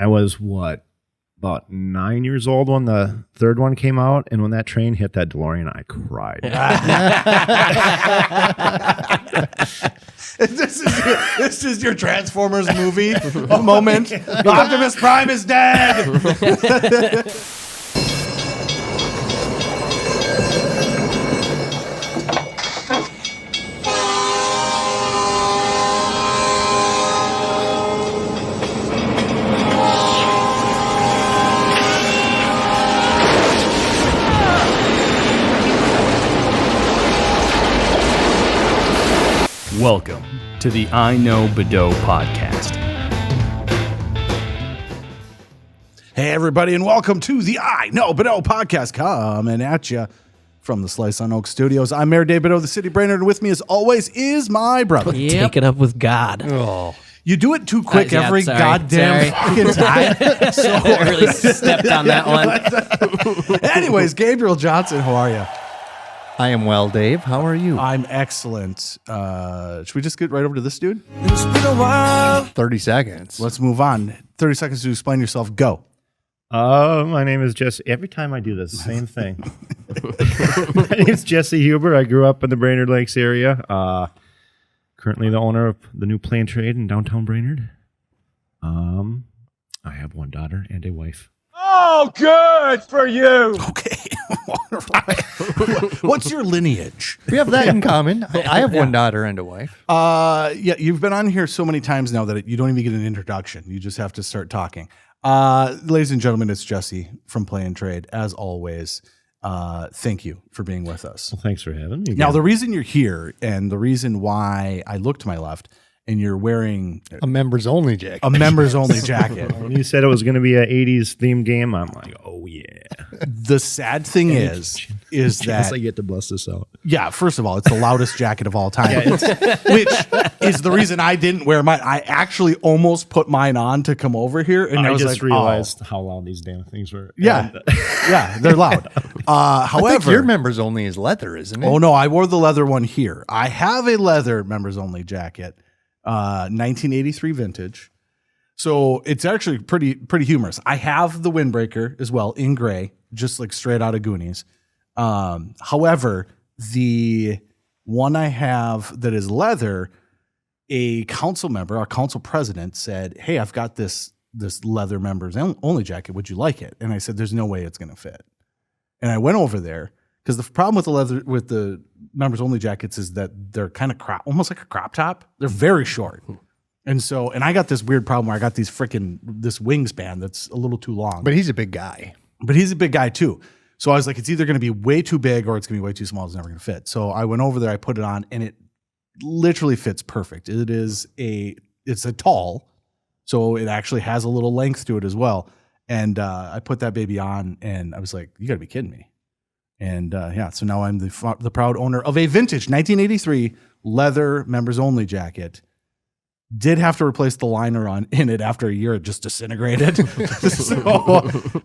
I was about 9 years old when the third one came out, and when that train hit that DeLorean, I cried. This is your Transformers movie moment. Optimus Prime is dead. Welcome to the iKnowBadeaux podcast. Hey, everybody, and welcome to the iKnowBadeaux podcast, coming at you from the Slice on Oak Studios. I'm Mayor Dave Badeaux, the city Brainerd, and with me, as always, is my brother. Take it up with God. Oh, You do it too quick every sorry. goddamn fucking time. So, I really stepped on that one. anyways, Gabriel Johnson, how are you? I am well, Dave. How are you? I'm excellent. Should we just get right over to this dude? 30 seconds. Let's move on. 30 seconds to explain yourself. Go. My name is Jesse. Every time I do this, same thing. My name's Jesse Huber. I grew up in the Brainerd Lakes area. Currently the owner of the new plane trade in downtown Brainerd. I have one daughter and a wife. Oh, good for you. Okay. What's your lineage? We have that in common. I have one daughter and a wife. Yeah, you've been on here so many times now that you don't even get an introduction. You just have to start talking. Ladies and gentlemen, it's Jesse from Play and Trade. As always, thank you for being with us. Well, thanks for having me. Now, the reason you're here and the reason why I look to my left and you're wearing A members only jacket. a members only jacket. when you said it was going to be an 80s themed game, I'm like, oh, yeah. The sad thing is Chance that I get to bust this out. yeah, first of all, it's the loudest jacket of all time, which is the reason I didn't wear mine. I actually almost put mine on to come over here, and I was just like, realized how loud these damn things were. yeah, yeah, they're loud. I think However, your members only is leather, isn't it? oh no, I wore the leather one here. I have a leather members only jacket, 1983 vintage. So it's actually pretty humorous. I have the windbreaker as well in gray, just like straight out of Goonies. However, the one I have that is leather, a council member, our council president said, "Hey, I've got this leather members only jacket. Would you like it?" And I said, "There's no way it's going to fit." And I went over there because the problem with the members only jackets is that they're kind of almost like a crop top. They're very short. And I got this weird problem where I got this wingspan that's a little too long. But he's a big guy. But he's a big guy too. So I was like, it's either going to be way too big or it's going to be way too small. It's never going to fit. So I went over there, I put it on, and it literally fits perfect. It's a tall, so it actually has a little length to it as well. And I put that baby on, and I was like, you got to be kidding me. And so now I'm the proud owner of a vintage 1983 leather members only jacket. Did have to replace the liner in it after a year. It just disintegrated.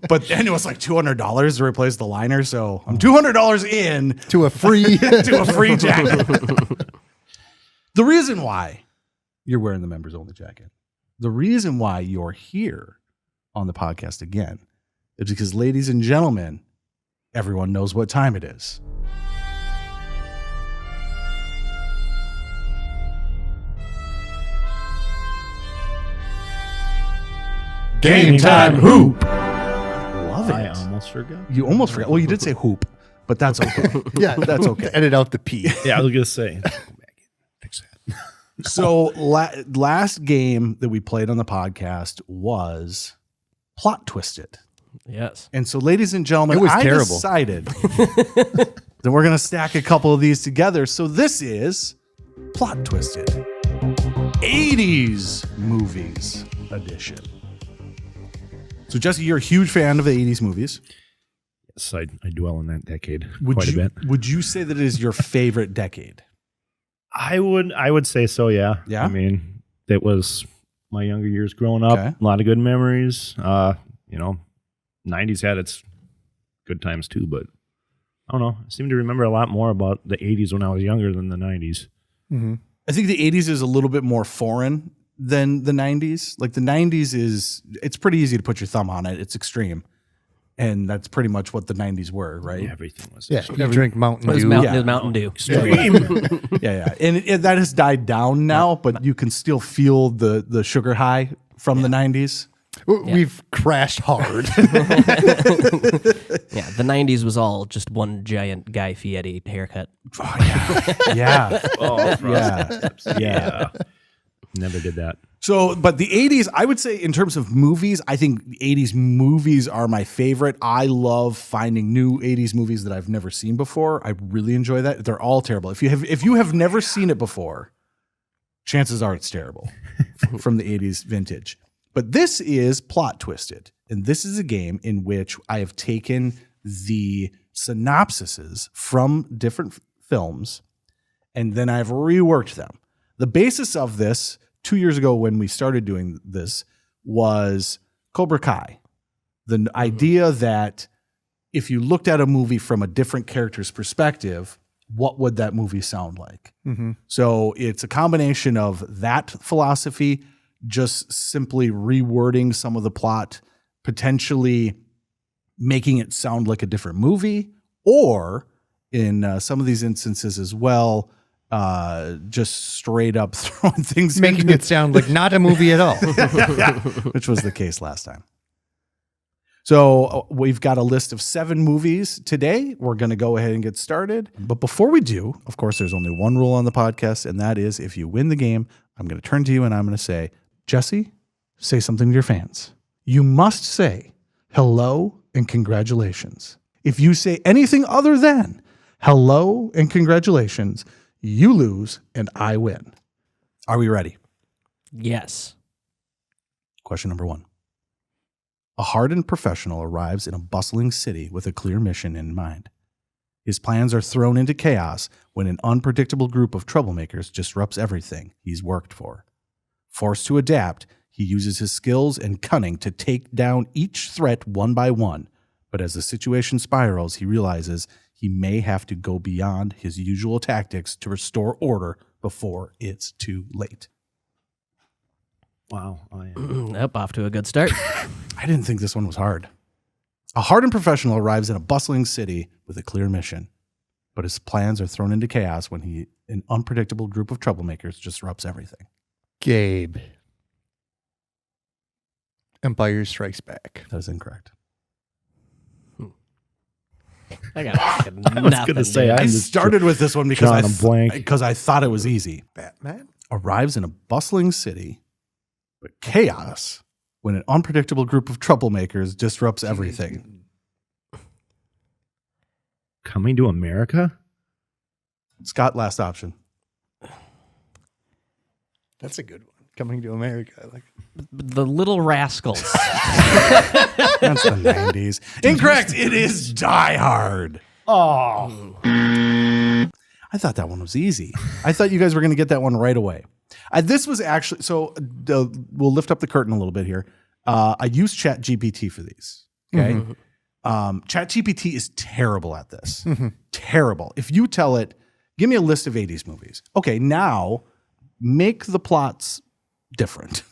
But then it was like $200 to replace the liner. So I'm $200 in To a free. to a free jacket. The reason why you're wearing the members only jacket, the reason why you're here on the podcast again is because, ladies and gentlemen, everyone knows what time it is. Game time hoop. Love I it. almost forgot. You almost forgot. Well, you did say hoop, but that's okay. Yeah, That's okay. Edit out the P. Yeah, I was going to say. Fix that. So last game that we played on the podcast was Plot Twisted. Yes. And so, ladies and gentlemen, It was I terrible. decided that we're going to stack a couple of these together. So this is Plot Twisted 80s Movies Edition. So, Jesse, you're a huge fan of the 80s movies. Yes, I dwell in that decade Would quite you, a bit. Would you say that it is your favorite decade? I would say so, yeah. Yeah? I mean, it was my younger years growing up. Okay. A lot of good memories. 90s had its good times too, but I don't know. I seem to remember a lot more about the 80s when I was younger than the 90s. Mm-hmm. I think the 80s is a little bit more foreign than the 90s. Like the 90s it's pretty easy to put your thumb on it. It's extreme. And that's pretty much what the 90s were, right? Everything was. Yeah, you drink Mountain It was Dew. Mountain Dew. Yeah. And that has died down now, but you can still feel the sugar high from the 90s. We've crashed hard. Yeah, the 90s was all just one giant Guy Fieri haircut. Oh, yeah. Oh, Yeah. Never did that. So, but the 80s, I would say in terms of movies, I think the 80s movies are my favorite. I love finding new 80s movies that I've never seen before. I really enjoy that. They're all terrible. If you have never seen it before, chances are it's terrible from the 80s vintage. But this is Plot Twisted. And this is a game in which I have taken the synopsises from different films and then I've reworked them. The basis of this 2 years ago when we started doing this was Cobra Kai. The idea that if you looked at a movie from a different character's perspective, what would that movie sound like? Mm-hmm. So it's a combination of that philosophy, just simply rewording some of the plot, potentially making it sound like a different movie, or in some of these instances as well, just straight up throwing things, Making it sound like not a movie at all. which was the case last time. So we've got a list of 7 movies today. We're going to go ahead and get started. But before we do, of course, there's only one rule on the podcast, and that is if you win the game, I'm going to turn to you and I'm going to say, Jesse, say something to your fans. You must say hello and congratulations. If you say anything other than hello and congratulations, you lose and I win. Are we ready? Yes. Question number 1. A hardened professional arrives in a bustling city with a clear mission in mind. His plans are thrown into chaos when an unpredictable group of troublemakers disrupts everything he's worked for. Forced to adapt, he uses his skills and cunning to take down each threat one by one. But as the situation spirals, he realizes he may have to go beyond his usual tactics to restore order before it's too late. Wow. Up off to a good start. I didn't think this one was hard. A hardened professional arrives in a bustling city with a clear mission, but his plans are thrown into chaos when an unpredictable group of troublemakers disrupts everything. Gabe. Empire Strikes Back. That is incorrect. I got nothing. was gonna say, dude. I started with this one because drawing a blank. because I thought it was easy. Batman? Arrives in a bustling city, but chaos when an unpredictable group of troublemakers disrupts everything. Coming to America? Scott, last option. That's a good one. Coming to America. I like it. The Little Rascals. That's the 90s. Incorrect. It is Die Hard. Oh. I thought that one was easy. I thought you guys were going to get that one right away. This was actually, so we'll lift up the curtain a little bit here. I use ChatGPT for these. Okay. Mm-hmm. ChatGPT is terrible at this. Mm-hmm. Terrible. If you tell it, give me a list of 80s movies. Okay. Now make the plots different.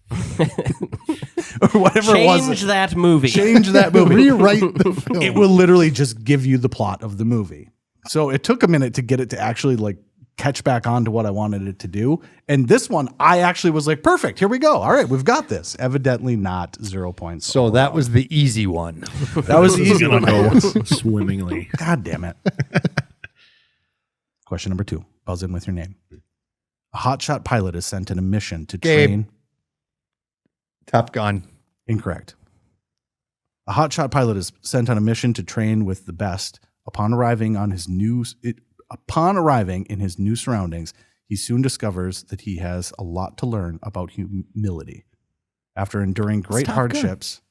Or whatever it was. Change that movie. Change that movie. Rewrite the film. It will literally just give you the plot of the movie. So it took a minute to get it to actually like catch back on to what I wanted it to do. And this one, I actually was like, perfect, here we go. All right, we've got this. Evidently not 0 points. So that was the easy one. That was the easy Gonna one. go swimmingly. God damn it. Question number 2. Buzz in with your name. A hotshot pilot is sent on a mission to Gabe. train. Top Gun. Incorrect. A hotshot pilot is sent on a mission to train with the best. Upon arriving in his new surroundings, he soon discovers that he has a lot to learn about humility. After enduring great hardships,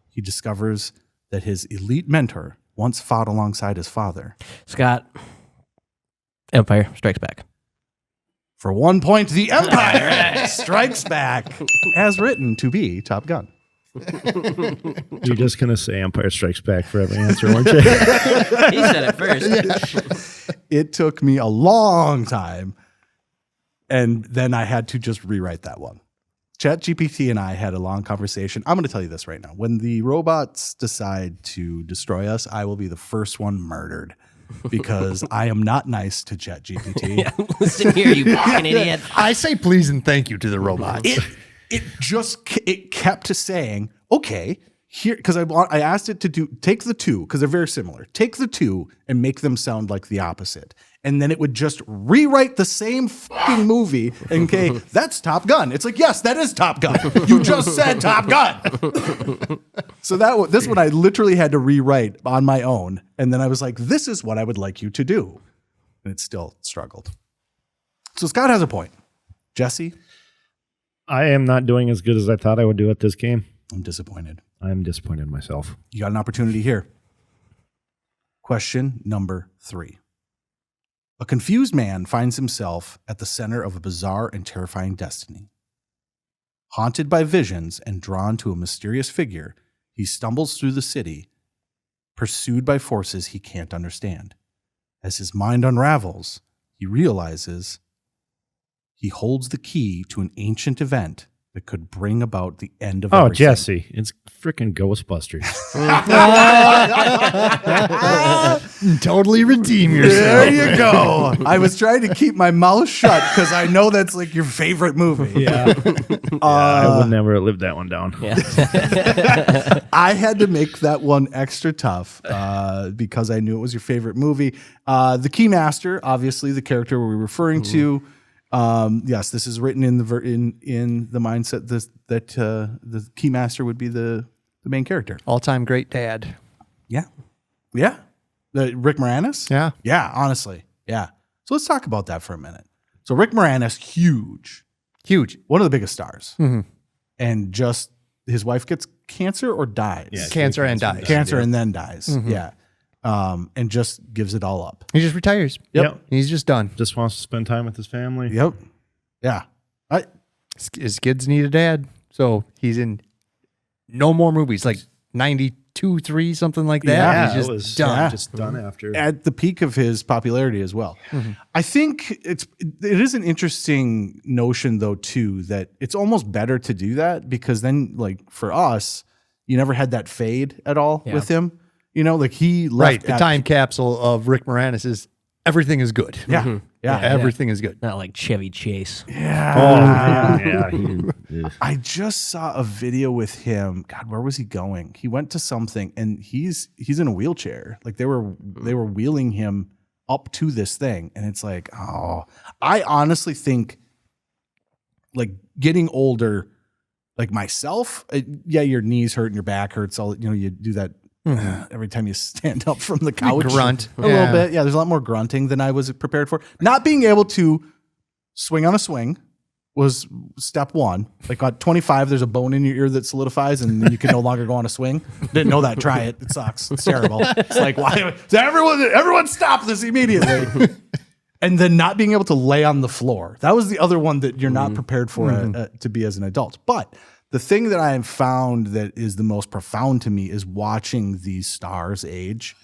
he discovers that his elite mentor once fought alongside his father. Scott. Empire Strikes Back. For 1 point, the Empire Strikes Back, as written to be Top Gun. You're just going to say Empire Strikes Back for every answer, weren't you? He said it first. It took me a long time, and then I had to just rewrite that one. ChatGPT and I had a long conversation. I'm going to tell you this right now. When the robots decide to destroy us, I will be the first one murdered because I am not nice to ChatGPT. Listen here, you fucking idiot. I say please and thank you to the robots. It kept saying, okay, here, because I asked it to take the two, because they're very similar. Take the two and make them sound like the opposite. And then it would just rewrite the same fucking movie. And okay, that's Top Gun. It's like, yes, that is Top Gun. You just said Top Gun. So this one I literally had to rewrite on my own. And then I was like, this is what I would like you to do. And it still struggled. So Scott has a point. Jesse? I am not doing as good as I thought I would do at this game. I'm disappointed. I'm disappointed in myself. You got an opportunity here. Question number 3. A confused man finds himself at the center of a bizarre and terrifying destiny. Haunted by visions and drawn to a mysterious figure, he stumbles through the city, pursued by forces he can't understand. As his mind unravels, he realizes he holds the key to an ancient event that could bring about the end of everything. Jesse, it's freaking Ghostbusters. Totally redeem yourself. There you go. I was trying to keep my mouth shut because I know that's like your favorite movie. Yeah. I would never have lived that one down. Yeah. I had to make that one extra tough because I knew it was your favorite movie. The Keymaster, obviously, the character we're referring to. Yes, this is written in the mindset that the Keymaster would be the main character. All-time great dad. Yeah. Rick Moranis? Yeah. Yeah, honestly. Yeah. So let's talk about that for a minute. So Rick Moranis, huge. One of the biggest stars. Mm-hmm. And just his wife gets cancer or dies? Yeah, Cancer and dies. Cancer and then dies. Mm-hmm. Yeah. And just gives it all up. He just retires. Yep. He's just done. Just wants to spend time with his family. Yep. Yeah. His kids need a dad, so he's in no more movies. Like 92, 3, something like that. Yeah, He's just it was done. just done after. At the peak of his popularity as well. Mm-hmm. I think it is an interesting notion though too, that it's almost better to do that because then like for us, you never had that fade at all with him. You know, like he left Right. The time capsule of Rick Moranis is everything is good. Yeah. Mhm. Yeah. Everything is good. Not like Chevy Chase. Yeah. Yeah. I just saw a video with him. God, where was he going? He went to something and he's in a wheelchair. Like they were wheeling him up to this thing. And it's like, oh, I honestly think like getting older, like myself, your knees hurt and your back hurts. You do that every time you stand up from the couch. Grunt. A little bit. Yeah, there's a lot more grunting than I was prepared for. Not being able to swing on a swing was step one. Like at 25, there's a bone in your ear that solidifies and then you can no longer go on a swing. Didn't know that. Try it. It sucks. It's terrible. It's like, why? Everyone stop this immediately. And then not being able to lay on the floor. That was the other one that you're not prepared for to be as an adult. But the thing that I have found that is the most profound to me is watching these stars age.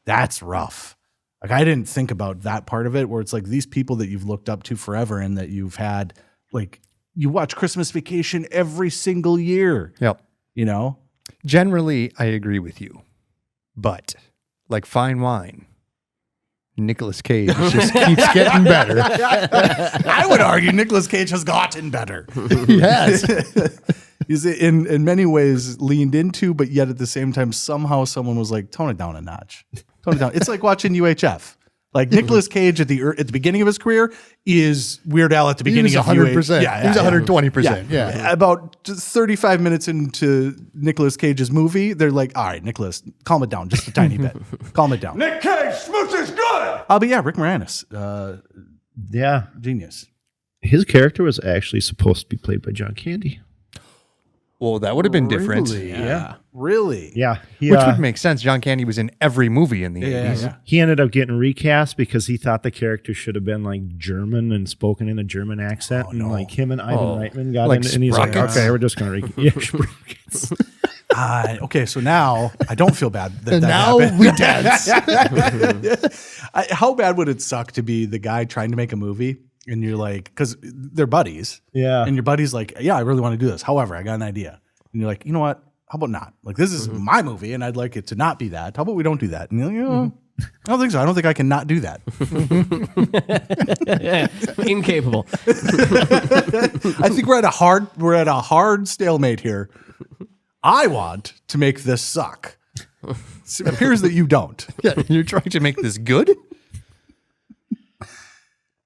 That's rough. Like I didn't think about that part of it where it's like these people that you've looked up to forever and that you've had, like you watch Christmas Vacation every single year. Yep. You know? Generally, I agree with you. But like fine wine, Nicolas Cage just keeps getting better. I would argue Nicolas Cage has gotten better. Yes. He's in many ways leaned into, but yet at the same time, somehow someone was like, tone it down a notch. Tone it down. It's like watching UHF. Like Nicolas Cage at the beginning of his career is Weird Al at the beginning of 100%. Yeah, He was 120%. Yeah. About 35 minutes into Nicolas Cage's movie, they're like, all right, Nicolas, calm it down just a tiny bit. Calm it down. Nick Cage, smooch is good. But yeah, Rick Moranis, Yeah. genius. His character was actually supposed to be played by John Candy. Well, that would have been different. Really? Yeah. Really? Yeah. He, Which would make sense. John Candy was in every movie in the Yeah, 80s. yeah. he ended up getting recast because he thought the character should have been like German and spoken in a German accent. And like him and Ivan Reitman got Like in, and he's like, Sprockets. okay, we're just going to yeah, Sprockets. Okay, so now I don't feel bad that Now happened. we dance. How bad would it suck to be the guy trying to make a movie And you're like, because they're buddies. Yeah. And your buddy's like, yeah, I really want to do this. However, I got an idea. And you're like, you know what? How about not? Like, this is my movie, and I'd like it to not be that. How about we don't do that? And you're like, I don't think so. I don't think I can not do that. Incapable. I think we're at a hard stalemate here. I want to make this suck. It appears that you don't. Yeah, you're trying to make this good?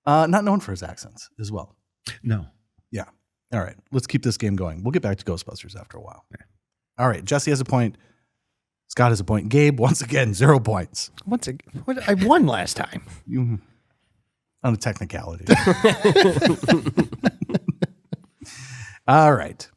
Not known for his accents as well. No. Yeah. All right. Let's keep this game going. We'll get back to Ghostbusters after a while. All right. Jesse has a point. Scott has a point. Gabe, once again, 0 points. I won last time. On a technicality. All right.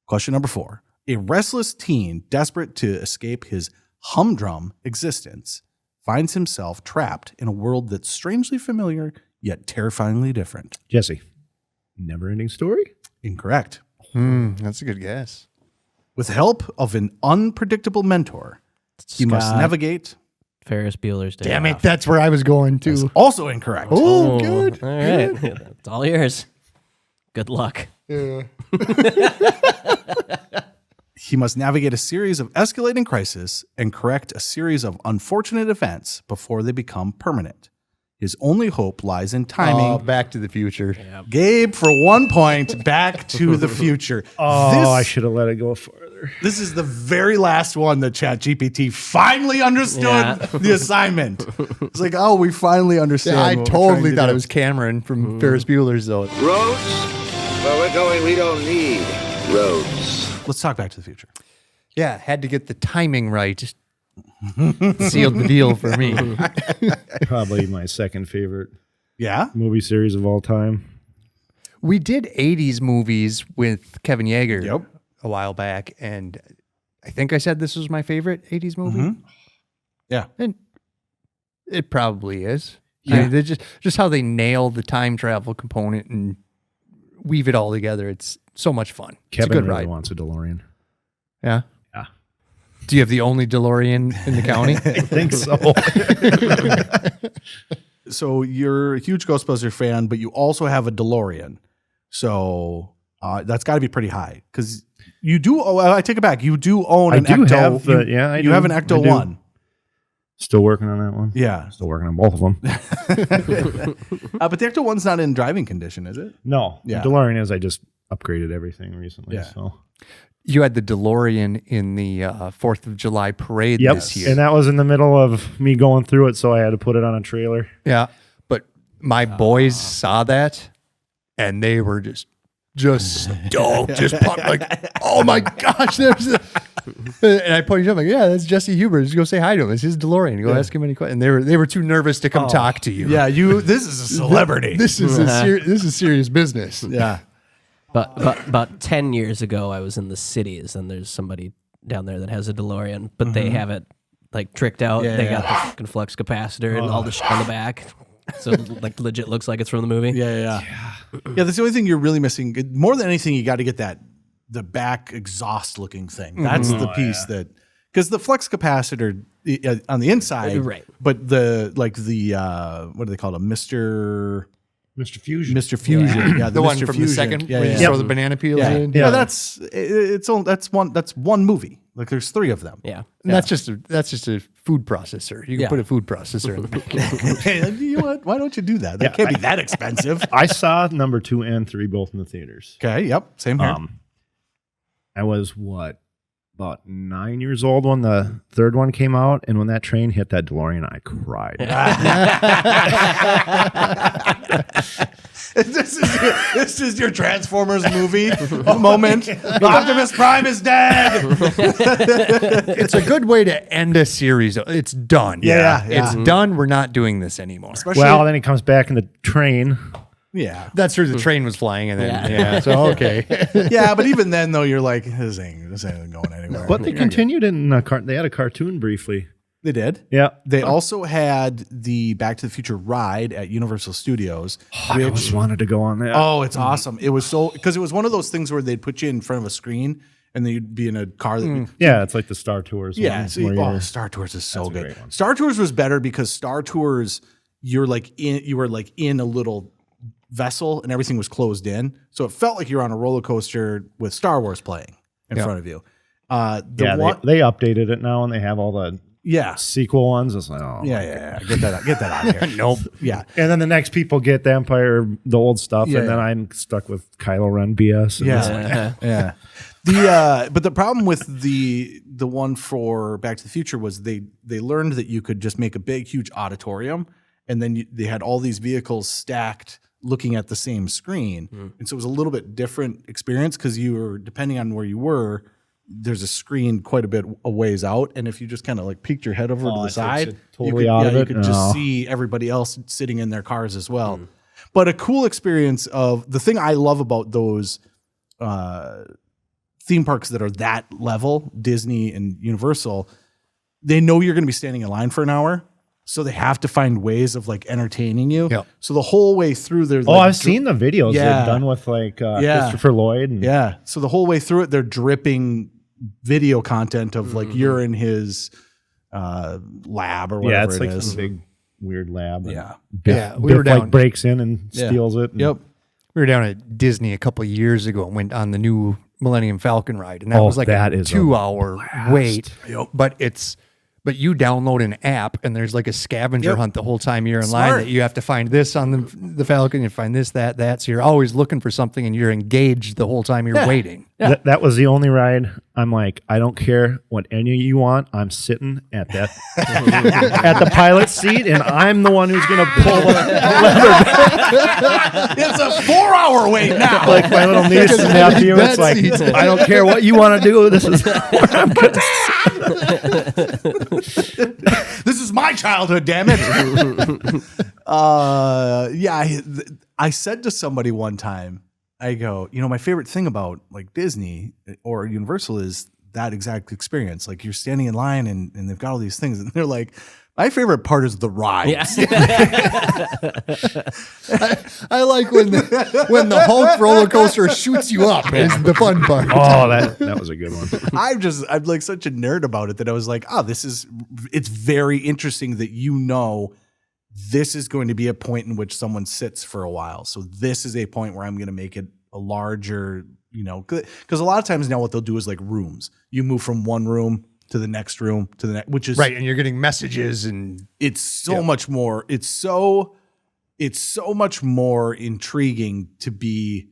Question number 4. A restless teen desperate to escape his humdrum existence finds himself trapped in a world that's strangely familiar yet terrifyingly different. Jesse. Never-ending story? Incorrect. That's a good guess. With the help of an unpredictable mentor, he must Scott. navigate. Ferris Bueller's Day Damn it, Off. that's where I was going That's to. also incorrect. Oh, good. All right. It's all yours. Good luck. Yeah. He must navigate a series of escalating crises and correct a series of unfortunate events before they become permanent. His only hope lies in timing. Oh, Back to the Future. Gabe, for 1 point, Back to the Future. I should have let it go further. This is the very last one that ChatGPT finally understood the assignment. It's like, oh, we finally understand. Yeah, I what we're trying totally to thought do. it was Cameron from Ferris Bueller's though. Roads? Where we're going, we don't need roads. Let's talk Back to the Future. Yeah, had to get the timing right. Sealed the deal for me. Probably my second favorite Yeah? movie series of all time. We did 80s movies with Kevin Yeager Yep. a while back, and I think I said this was my favorite 80s movie. Yeah. And it probably is. I mean, they're just how they nail the time travel component and weave it all together. It's so much fun. It's a Kevin good really ride. wants a DeLorean. Yeah. Yeah. Do you have the only DeLorean in the county? I think so. So you're a huge Ghostbusters fan, but you also have a DeLorean. So that's got to be pretty high because you do. Oh, I take it back. You do own an Ecto. have the, you have an Ecto 1. Still working on that one. Yeah. Still working on both of them. But the Ecto 1's not in driving condition, is it? No. Yeah. The DeLorean is, I just upgraded everything recently. Yeah. So. You had the DeLorean in the 4th of July parade this year. And that was in the middle of me going through it, so I had to put it on a trailer. Yeah. But my boys saw that and they were just stoked, just pumped, like, oh my gosh, and I pointed up like, yeah, that's Jesse Huber. Just go say hi to him. It's his DeLorean. Go ask him any questions. And they were too nervous to come talk to you. Yeah, this is a celebrity. This is this is serious business. Yeah. But about 10 years ago, I was in the cities, and there's somebody down there that has a DeLorean, but they have it like tricked out. Yeah, they yeah. got the fucking flux capacitor and all the shit on the back, so like legit looks like it's from the movie. Yeah. That's the only thing you're really missing. More than anything, you got to get the back exhaust looking thing. That's the piece that, because the flux capacitor on the inside, Right. But the what do they call it? Mr. Fusion. Yeah, The one Mr. from Fusion. the second Yeah, where you yeah. throw the banana peels Yeah. in. Yeah, that's one movie. Like there's 3 of them. Yeah. And that's just a food processor. You can Yeah. put a food processor in the back. Hey, you know what? Why don't you do that? That can't be that expensive. I saw number 2 and 3 both in the theaters. Okay. Yep. Same here. I was about 9 years old when the third one came out, and when that train hit that DeLorean, I cried. This is your Transformers movie moment. Optimus Prime is dead. It's a good way to end a series. It's done. Yeah. It's done. We're not doing this anymore. Well, then he comes back in the train. Yeah. That's true. The train was flying, and then so okay. Yeah, but even then though, you're like, this ain't going anywhere. But they continued in they had a cartoon briefly. They did. Yeah. They also had the Back to the Future ride at Universal Studios. I always wanted to go on that. Oh, it's awesome. It was because it was one of those things where they'd put you in front of a screen and then you'd be in a car that Yeah, it's like the Star Tours. Yeah, one, see, where you're- Star Tours is so That's a good. great one. Star Tours was better because Star Tours, you were like in a little vessel and everything was closed in. So it felt like you're on a roller coaster with Star Wars playing in front of you. They updated it now and they have all the sequel ones. It's like, oh, yeah. Get that out of here. Nope. Yeah. And then the next people get the Empire, the old stuff, and then I'm stuck with Kylo Ren BS. And it's like, Yeah. But the problem with the one for Back to the Future was they learned that you could just make a big, huge auditorium, and then they had all these vehicles stacked looking at the same screen. And so it was a little bit different experience because you were, depending on where you were, there's a screen quite a bit a ways out. And if you just kind of like peeked your head over to the side, you could just see everybody else sitting in their cars as well. But a cool experience of the thing I love about those theme parks that are that level, Disney and Universal, they know you're going to be standing in line for an hour. So they have to find ways of like entertaining you. Yep. So the whole way through, they're like, I've seen the videos they've done with like Christopher Lloyd. And So the whole way through it, they're dripping video content of like you're in his lab or whatever. It's like is. some big weird lab. Yeah. We were down. Like breaks in and steals it. Yep. We were down at Disney a couple of years ago and went on the new Millennium Falcon ride, and that was like that a is 2-hour wait. Yep. But you download an app, and there's like a scavenger hunt the whole time you're in line that you have to find this on the Falcon, you find this, that. So you're always looking for something, and you're engaged the whole time you're waiting. Yeah. That was the only ride. I'm like, I don't care what any of you want. I'm sitting at that at the pilot seat, and I'm the one who's going to pull the lever. It's a 4-hour wait now. Like my little niece and nephew. It's like, I don't care what you want to do. This is where I'm going to This is my childhood, damn it. I said to somebody one time, I go, my favorite thing about like Disney or Universal is that exact experience. Like you're standing in line and they've got all these things, and they're like, my favorite part is the rides. I like when the Hulk roller coaster shoots you up is the fun part. Oh, that was a good one. I'm like such a nerd about it that I was like, it's very interesting that this is going to be a point in which someone sits for a while. So this is a point where I'm going to make it a larger, because a lot of times now what they'll do is like rooms. You move from one room to the next room to the next, which is right. And you're getting messages and it's so much more. It's so much more intriguing to be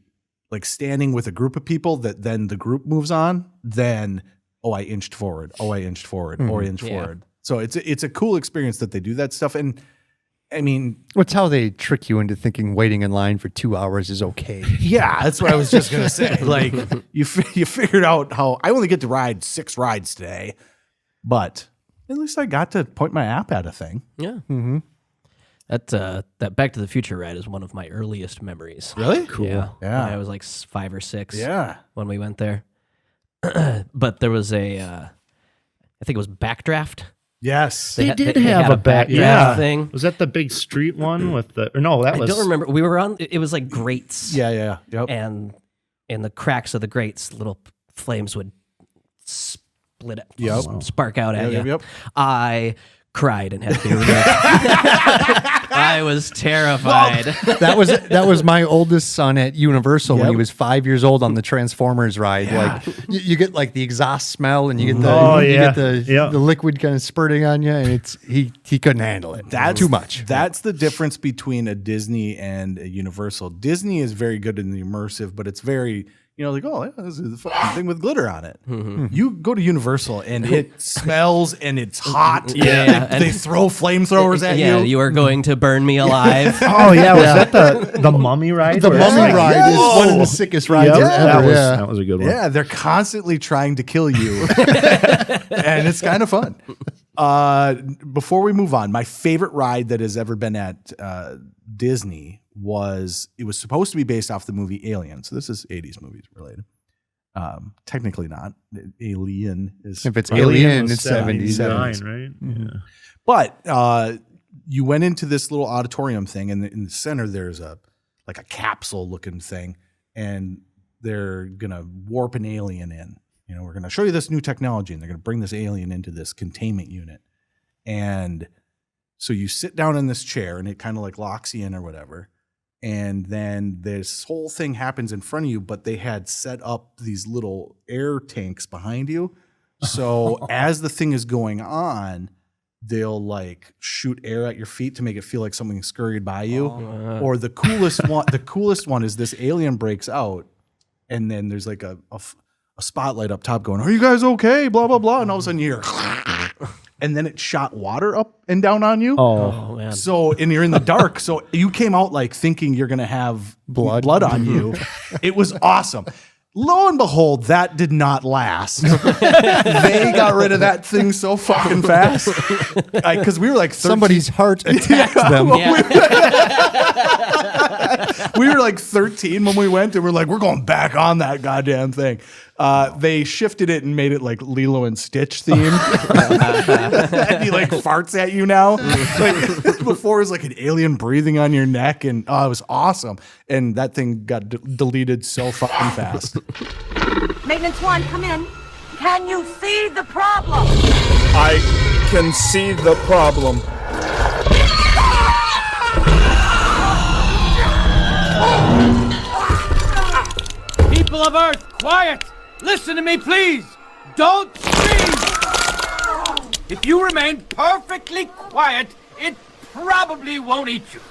like standing with a group of people that then the group moves on than, I inched forward. Oh, I inched forward. Or inched forward. So it's a cool experience that they do that stuff. And I mean, what's how they trick you into thinking waiting in line for 2 hours is okay. Yeah, that's what I was just gonna say. Like you figured out how I only get to ride 6 rides today, but at least I got to point my app at a thing. Yeah. Mm-hmm. That Back to the Future ride is one of my earliest memories. Really? Cool. Yeah. I was like 5 or 6. Yeah. When we went there, but there was I think it was Backdraft. Yes, They did they have had a backdraft thing. Was that the big street one with the? Or no, that was. I don't remember. We were on. It was like grates. Yeah. Yep. And in the cracks of the grates, little flames would split it, spark out at you. Yep. I cried and had to be removed. I was terrified. That was my oldest son at Universal when he was 5 years old on the Transformers ride. Like you get like the exhaust smell and you get the liquid kind of spurting on you, and he couldn't handle it. That's too much. That's the difference between a Disney and a Universal. Disney is very good in the immersive, but it's very like, this is the fucking thing with glitter on it. Mm-hmm. You go to Universal and it smells and it's hot. Yeah. They throw flamethrowers at you. Yeah, you are going to burn me alive. Oh, yeah. Was that the Mummy ride? The Mummy ride is one of the sickest rides ever. That was a good one. Yeah, they're constantly trying to kill you. And it's kind of fun. Before we move on, my favorite ride that has ever been at Disney was supposed to be based off the movie Alien. So this is 80s movies related. Technically not. Alien is. If it's Alien, it's 70s. 79, right? Mm-hmm. But you went into this little auditorium thing, and in the center there's a capsule looking thing, and they're gonna warp an alien in. We're gonna show you this new technology, and they're gonna bring this alien into this containment unit. And so you sit down in this chair, and it kind of like locks you in or whatever. And then this whole thing happens in front of you, but they had set up these little air tanks behind you. So as the thing is going on, they'll like shoot air at your feet to make it feel like something scurried by you. Or the coolest one is this alien breaks out, and then there's like a spotlight up top going, "Are you guys okay?" Blah blah blah, and all of a sudden you hear, and then it shot water up and down on you. Oh man. So, and you're in the dark. So you came out like thinking you're going to have blood on you. It was awesome. Lo and behold, that did not last. They got rid of that thing so fucking fast. Because we were like 13. Somebody's heart attacked them. We were like 13 when we went, and we're like, we're going back on that goddamn thing. They shifted it and made it like Lilo and Stitch themed. And he like farts at you now. Like, before it was like an alien breathing on your neck, and it was awesome. And that thing got deleted so fucking fast. Maintenance 1, come in. Can you see the problem? I can see the problem. People of Earth, quiet! Listen to me, please! Don't scream! If you remain perfectly quiet, it probably won't eat you.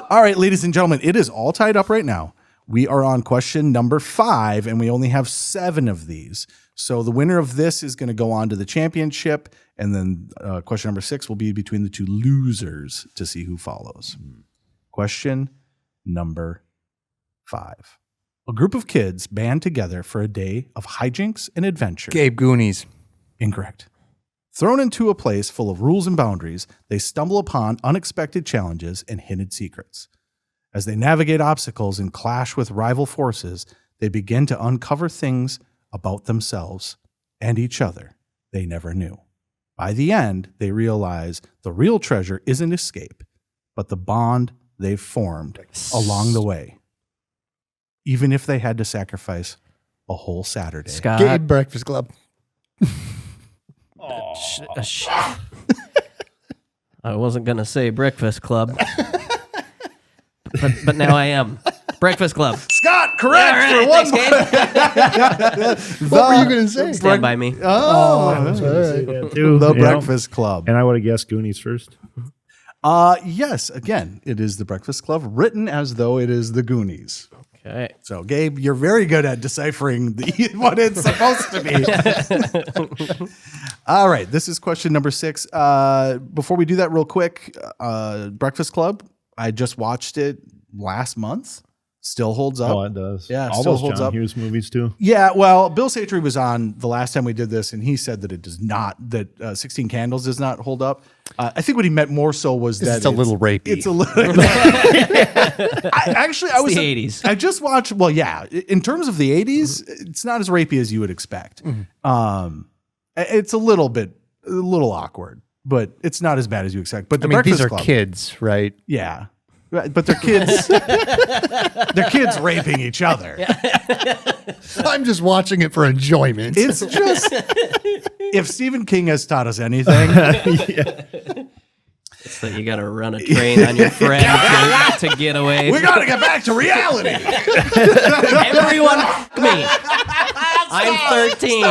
All right, ladies and gentlemen, it is all tied up right now. We are on question number 5, and we only have 7 of these. So the winner of this is going to go on to the championship, and then question number 6 will be between the 2 losers to see who follows. Question number 5. A group of kids band together for a day of hijinks and adventure. Gabe, Goonies. Incorrect. Thrown into a place full of rules and boundaries, they stumble upon unexpected challenges and hidden secrets. As they navigate obstacles and clash with rival forces, they begin to uncover things about themselves and each other they never knew. By the end, they realize the real treasure isn't escape, but the bond they've formed along the way, even if they had to sacrifice a whole Saturday. Scott. Gabe, Breakfast Club. I wasn't gonna say Breakfast Club, but now I am. Breakfast Club. Scott, correct All for right, one. thanks, Gabe. What were you going to say? Stand by me. The Breakfast Club. And I would have guessed Goonies first. Yes, again, it is the Breakfast Club, written as though it is the Goonies. Okay. So, Gabe, you're very good at deciphering what it's supposed to be. All right, this is question number 6. Before we do that real quick, Breakfast Club, I just watched it last month. Still holds up. Oh, it does. Yeah, all still those holds John up. Hughes movies too. Yeah, well, Bill Satry was on the last time we did this, and he said that it does not, that 16 Candles does not hold up. I think what he meant more so was that It's a little rapey. It's a little. I was the 80s. I just watched. Well, yeah, in terms of the 80s, it's not as rapey as you would expect. It's a little awkward, but it's not as bad as you expect. But the Breakfast these are Club, kids, right? yeah. But they're kids. They're kids raping each other. I'm just watching it for enjoyment. It's just, if Stephen King has taught us anything, It's that you got to run a train on your friend to get away. we got to get back to reality. Everyone, me. I'm 13.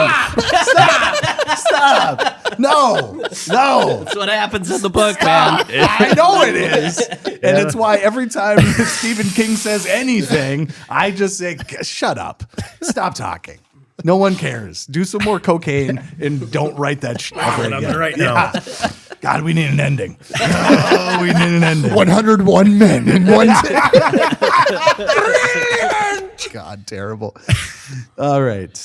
Stop. No. That's what happens in the book, man. I know it is. And it's why every time Stephen King says anything, I just say, shut up. Stop talking. No one cares. Do some more cocaine and don't write that shit ever again. right now. Yeah. God, we need an ending. Oh, we need an ending. 101 men in one day. God, terrible. All right.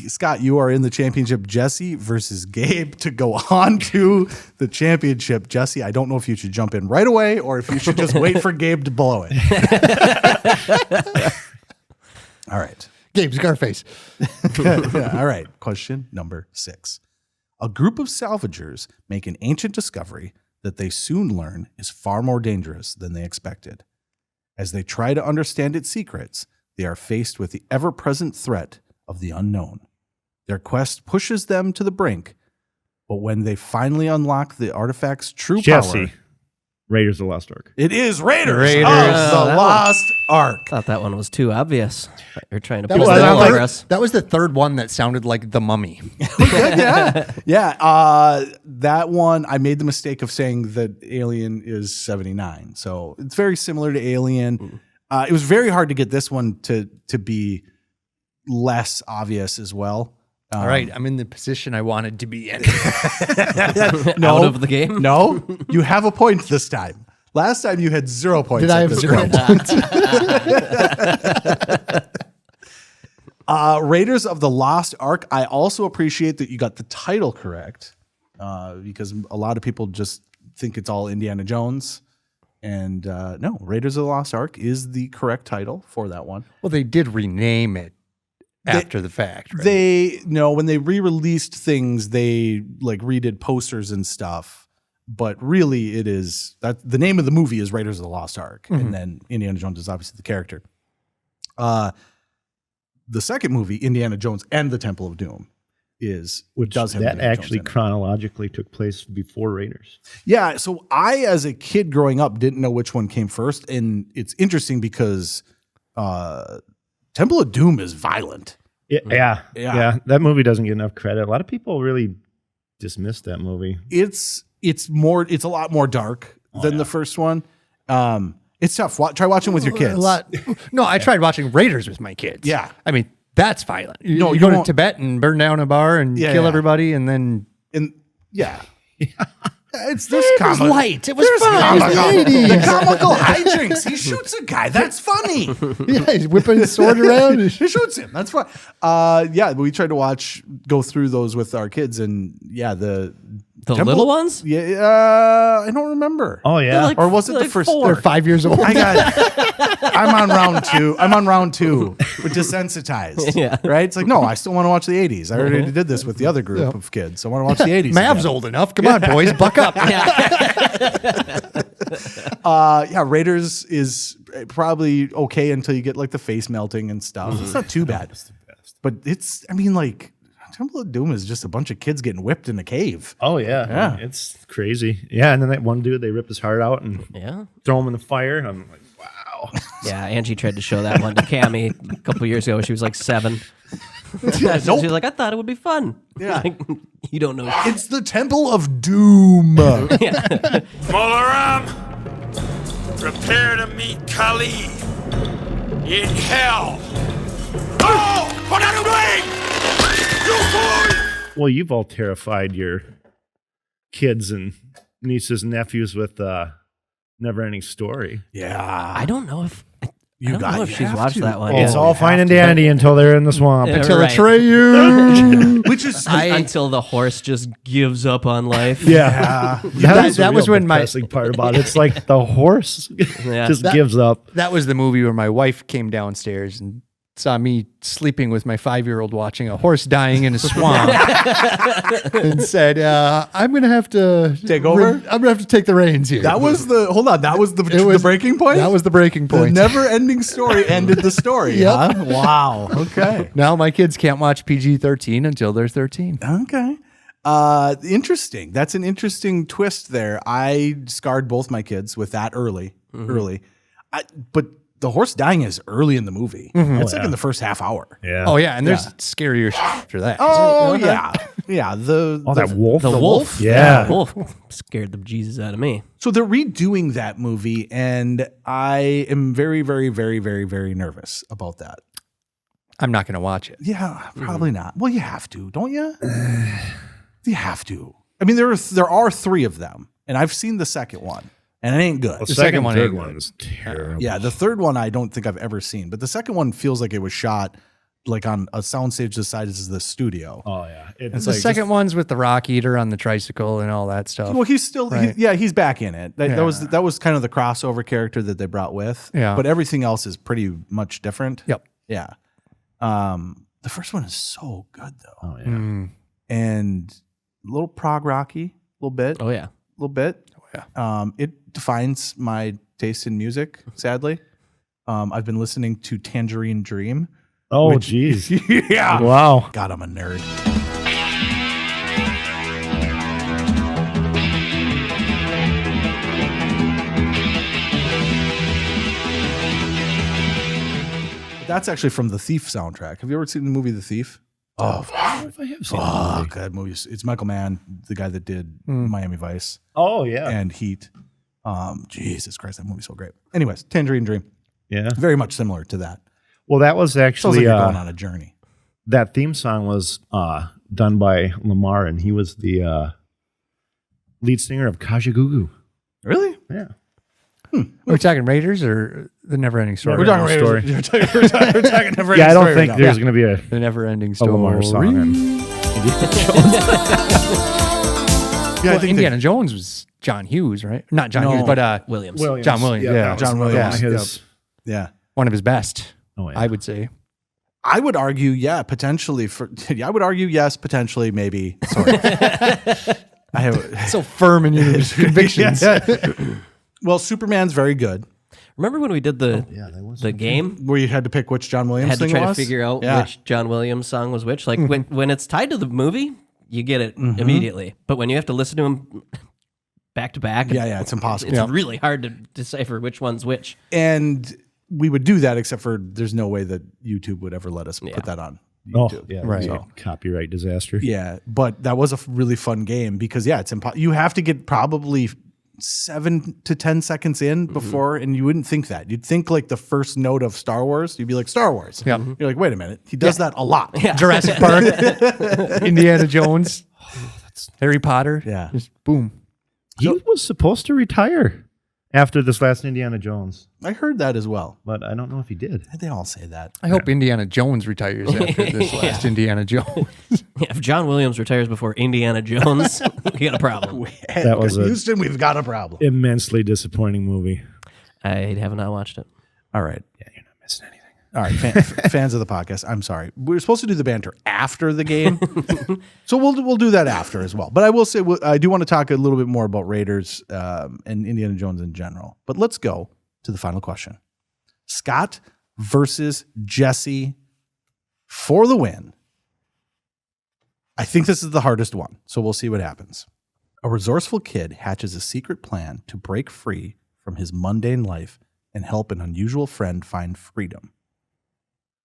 Scott, you are in the championship. Jesse versus Gabe to go on to the championship. Jesse, I don't know if you should jump in right away or if you should just wait for Gabe to blow it. All right. Gabe, Scarface. All right. Question number 6. A group of salvagers make an ancient discovery that they soon learn is far more dangerous than they expected. As they try to understand its secrets, they are faced with the ever-present threat of the unknown. Their quest pushes them to the brink, but when they finally unlock the artifact's true Jesse, power... Raiders of the Lost Ark. It is Raiders, Raiders. of the that Lost Ark. Thought that one was too obvious. You're trying to That pull was, that the over third, us. that was the third one that sounded like The Mummy. Yeah. That one, I made the mistake of saying that Alien is 79. So it's very similar to Alien. It was very hard to get this one to be less obvious as well. All right, I'm in the position I wanted to be in. No, Out of the game? No, you have a point this time. Last time you had 0 points. Did I at have this 0 point. points? Raiders of the Lost Ark. I also appreciate that you got the title correct because a lot of people just think it's all Indiana Jones. And no, Raiders of the Lost Ark is the correct title for that one. Well, they did rename it after the fact, right? When they re-released things, they like redid posters and stuff. But really, it is that the name of the movie is Raiders of the Lost Ark, and then Indiana Jones is obviously the character. The second movie, Indiana Jones and the Temple of Doom, does have that Indiana actually Jones in it. chronologically took place before Raiders. Yeah, so I, as a kid growing up, didn't know which one came first, and it's interesting because Temple of Doom is violent. Yeah. That movie doesn't get enough credit. A lot of people really dismiss that movie. It's a lot more dark than the first one. It's tough. Try watching with your kids. No, I tried watching Raiders with my kids. Yeah. I mean, that's violent. You you go to won't- Tibet and burn down a bar and kill everybody, and then It's this it was comic. light. It was There's fun. It was comical, the 80s. the comical hijinks. He shoots a guy. That's funny. Yeah, he's whipping his sword around. He shoots him. That's fun. We tried to go through those with our kids, and the little ones? Yeah, I don't remember. Oh yeah, or was it the first? 4. They're 5 years old. I'm on round two. We're desensitized. Yeah. Right? It's like, no, I still want to watch the 80s. I already did this with the other group of kids. So I want to watch the 80s. Mav's old enough. Come on, boys, buck up. Raiders is probably okay until you get like the face melting and stuff. It's not too bad. But Temple of Doom is just a bunch of kids getting whipped in a cave. Oh yeah, it's crazy. Yeah, and then that one dude, they ripped his heart out and throw him in the fire. I'm like, wow. Yeah, Angie tried to show that one to Cammie a couple years ago. She was like 7. She was like, I thought it would be fun. Yeah. Like, you don't know. It's the Temple of Doom. Molaram, prepare to meet Kali in hell. Oh, what are you doing? You fool! Well, you've all terrified your kids and nieces and nephews with Never Ending Story. Yeah. I don't know if You she's watched that one. It's all fine and dandy until they're in the swamp. Yeah, Until right. they betray you. Which is until the horse just gives up on life. Yeah, That was when my depressing part about it. It's like the horse just gives up. That was the movie where my wife came downstairs and saw me sleeping with my 5-year-old watching a horse dying in a swamp and said, I'm going to have to take over. I'm going to have to take the reins here. That was the breaking point? That was the breaking The point. never-ending story ended the story. Yep. Huh? Wow. Okay. Now my kids can't watch PG-13 until they're 13. Okay. Interesting. That's an interesting twist there. I scarred both my kids with that early. But the horse dying is early in the movie. It's like in the first half hour. Yeah. Oh, yeah. And there's scarier shit after that. Oh, yeah. Yeah. That wolf. The wolf? Yeah. The wolf scared the Jesus out of me. So they're redoing that movie, and I am very, very, very, very, very nervous about that. I'm not going to watch it. Yeah, probably not. Well, you have to, don't you? You have to. I mean, there are 3 of them, and I've seen the second one, and it ain't good. The second one third ain't one is terrible. Yeah, the third one I don't think I've ever seen, but the second one feels like it was shot like on a soundstage the size of the studio. Oh yeah. It's The like second one's with the rock eater on the tricycle and all that stuff. well, he's still Right. he's back in it. That was kind of the crossover character that they brought with. Yeah. But everything else is pretty much different. Yep. Yeah. The first one is so good though. Oh yeah. And a little prog rocky, a little bit. Oh, yeah. A little bit. Oh, yeah. It defines my taste in music, sadly. I've been listening to Tangerine Dream. Oh geez. Yeah. Wow. God, I'm a nerd. That's actually from the Thief soundtrack. Have you ever seen the movie The Thief? Oh, I don't know if I have seen that movie. that movie. It's Michael Mann, the guy that did Miami Vice Oh, yeah. and Heat. Jesus Christ, that movie's so great. Anyways, Tangerine Dream. Yeah. Very much similar to that. Well, that was Sounds actually like you're going on a journey. that theme song was done by Lamar, and he was the lead singer of Kajagoogoo. Really? Yeah. Are we talking Raiders or the Never-Ending Story? We're talking Story. Raiders. We're talking Never Yeah, I don't Story think right there's now. going to be a The Never-Ending Story. Lamar song. In Well, Indiana Jones was John Hughes, right? Not John Hughes, but Williams. John Williams. Yeah, John Williams. His, Yeah. one of his best. Oh, yeah. I would say. I would argue, yeah, potentially. I would argue, yes, potentially, maybe. Sorry. I have So firm in your convictions. Well, Superman's very good. Remember when we did the game? Where you had to pick which John Williams Had to thing try was? to figure out Yeah. which John Williams song was which. Like when it's tied to the movie, you get it immediately. But when you have to listen to them back to back, Yeah, it's impossible. it's really hard to decipher which one's which. And we would do that, except for there's no way that YouTube would ever let us put that on YouTube. yeah, Right. so, copyright disaster. Yeah, but that was a really fun game because it's you have to get probably 7 to 10 seconds in before, and you wouldn't think that. You'd think like the first note of Star Wars, you'd be like Star Wars. Yeah. You're like, wait a minute, he does that a lot. Jurassic Park, Indiana Jones, Harry Potter. Yeah. Just boom. He was supposed to retire after this last Indiana Jones, I heard that as well. but I don't know if he did. They all say that. I hope Indiana Jones retires after this last Indiana Jones. Yeah, if John Williams retires before Indiana Jones, we got a problem. That was a Houston, we've got a problem. immensely disappointing movie. I have not watched it. All right. Yeah, you're not missing anything. All right, fans of the podcast, I'm sorry. We were supposed to do the banter after the game, so we'll do that after as well. But I will say I do want to talk a little bit more about Raiders and Indiana Jones in general. But let's go to the final question: Scott versus Jesse for the win. I think this is the hardest one, so we'll see what happens. A resourceful kid hatches a secret plan to break free from his mundane life and help an unusual friend find freedom.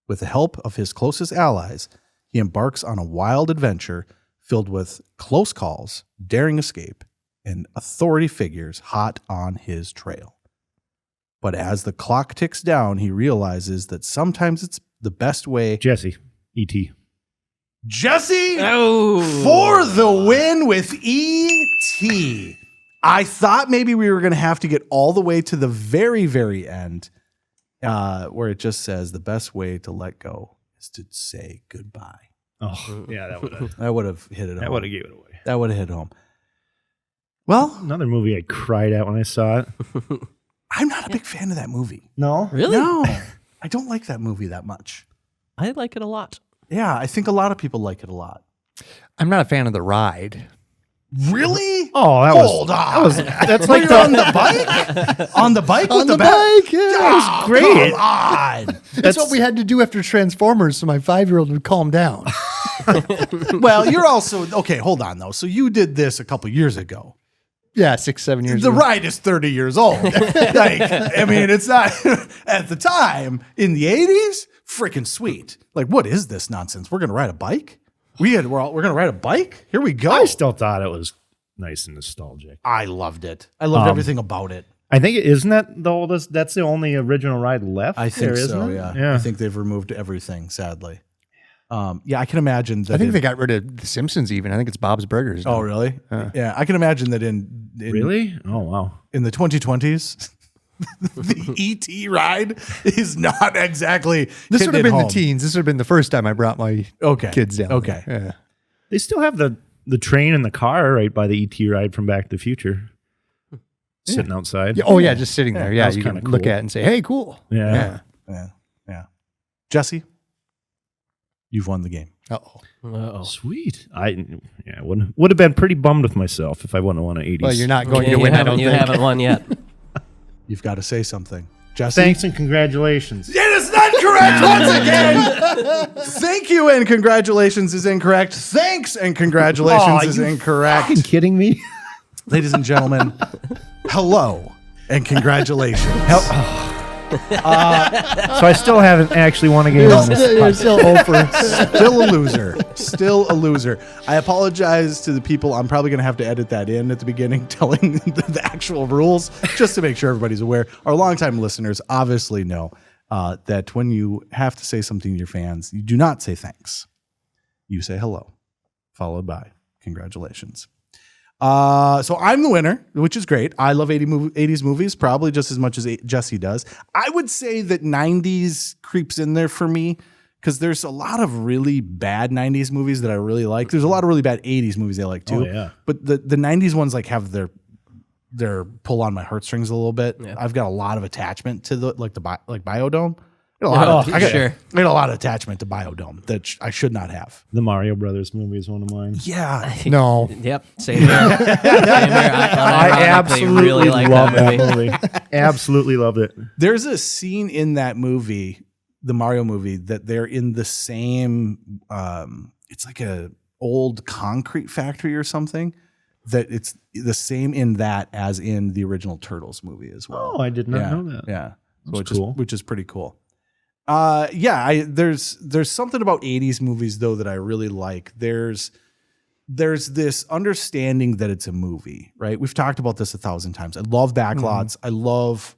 With the help of his closest allies, he embarks on a wild adventure filled with close calls, daring escape, and authority figures hot on his trail. But as the clock ticks down, he realizes that sometimes it's the best way. Jesse, E.T. Jesse for the win with E.T. I thought maybe we were going to have to get all the way to the very, very end. Where it just says the best way to let go is to say goodbye. Oh, yeah, that would have hit it home. that would have gave it away. That would have hit home. Well, Another movie I cried at when I saw it. I'm not a big fan of that movie. No, Really? No, I don't like that movie that much. I like it a lot. Yeah, I think a lot of people like it a lot. I'm not a fan of the ride. Really? Oh, Hold on. that's Were like you on the bike? On the bike with the bike, yeah. That was great. Come on. That's what we had to do after Transformers, so my 5-year-old would calm down. Well, you're also okay. Hold on though. So you did this a couple years ago. Yeah, 6-7 years The ago. ride is 30 years old. I mean, it's not at the time in the 80s. Freaking sweet. Like, what is this nonsense? We're gonna ride a bike. We're gonna ride a bike. Here we go. I still thought it was nice and nostalgic. I loved it. I loved everything about it. I think isn't that the oldest? That's the only original ride left. I think there, so. isn't it? Yeah. I think they've removed everything. Sadly. Yeah, I can imagine that. I think they got rid of The Simpsons even. I think it's Bob's Burgers now. Oh, really? Yeah, I can imagine that in Really? Oh, wow. in the 2020s, the ET ride is not exactly. This hitting would have it been home. the teens. This would have been the first time I brought my kids down. Okay. there. Yeah. They still have the train and the car right by the ET ride from Back to the Future, sitting outside. Yeah, oh, yeah, just sitting there. that Yeah, was you can kinda look cool. at it and say, hey, cool. Yeah. Yeah. Jesse, you've won the game. Uh-oh. Uh-oh. Sweet. Would have been pretty bummed with myself if I wouldn't have won an 80s. Well, you're not going Yeah, to win, I don't you think. haven't won yet. You've got to say something. Jesse. Thanks and congratulations. It is not correct once again. Thank you and congratulations is incorrect. Thanks and congratulations is incorrect. Fucking kidding me? Ladies and gentlemen, hello and congratulations. So I still haven't actually won a game on this. You're still over. Still a loser. Still a loser. I apologize to the people. I'm probably going to have to edit that in at the beginning, telling the actual rules, just to make sure everybody's aware. Our longtime listeners obviously know that when you have to say something to your fans, you do not say thanks. You say hello, followed by congratulations. So I'm the winner, which is great. I love 80s movies, probably just as much as Jesse does. I would say that 90s creeps in there for me because there's a lot of really bad 90s movies that I really like. There's a lot of really bad 80s movies I like too. Oh, yeah. But the 90s ones like have their pull on my heartstrings a little bit. Yeah. I've got a lot of attachment to the Biodome. I got a lot of attachment to Biodome that I should not have. The Mario Brothers movie is one of mine. Yeah. No. Yep, same here. I absolutely really like love that that movie. movie. Absolutely loved it. There's a scene in that movie, the Mario movie, that they're in the same, it's like a old concrete factory or something, that it's the same in that as in the original Turtles movie as well. Oh, I did not know that. Yeah. That's cool. Which is pretty cool. There's something about 80s movies though that I really like. There's this understanding that it's a movie, right? We've talked about this 1,000 times. I love backlots. I love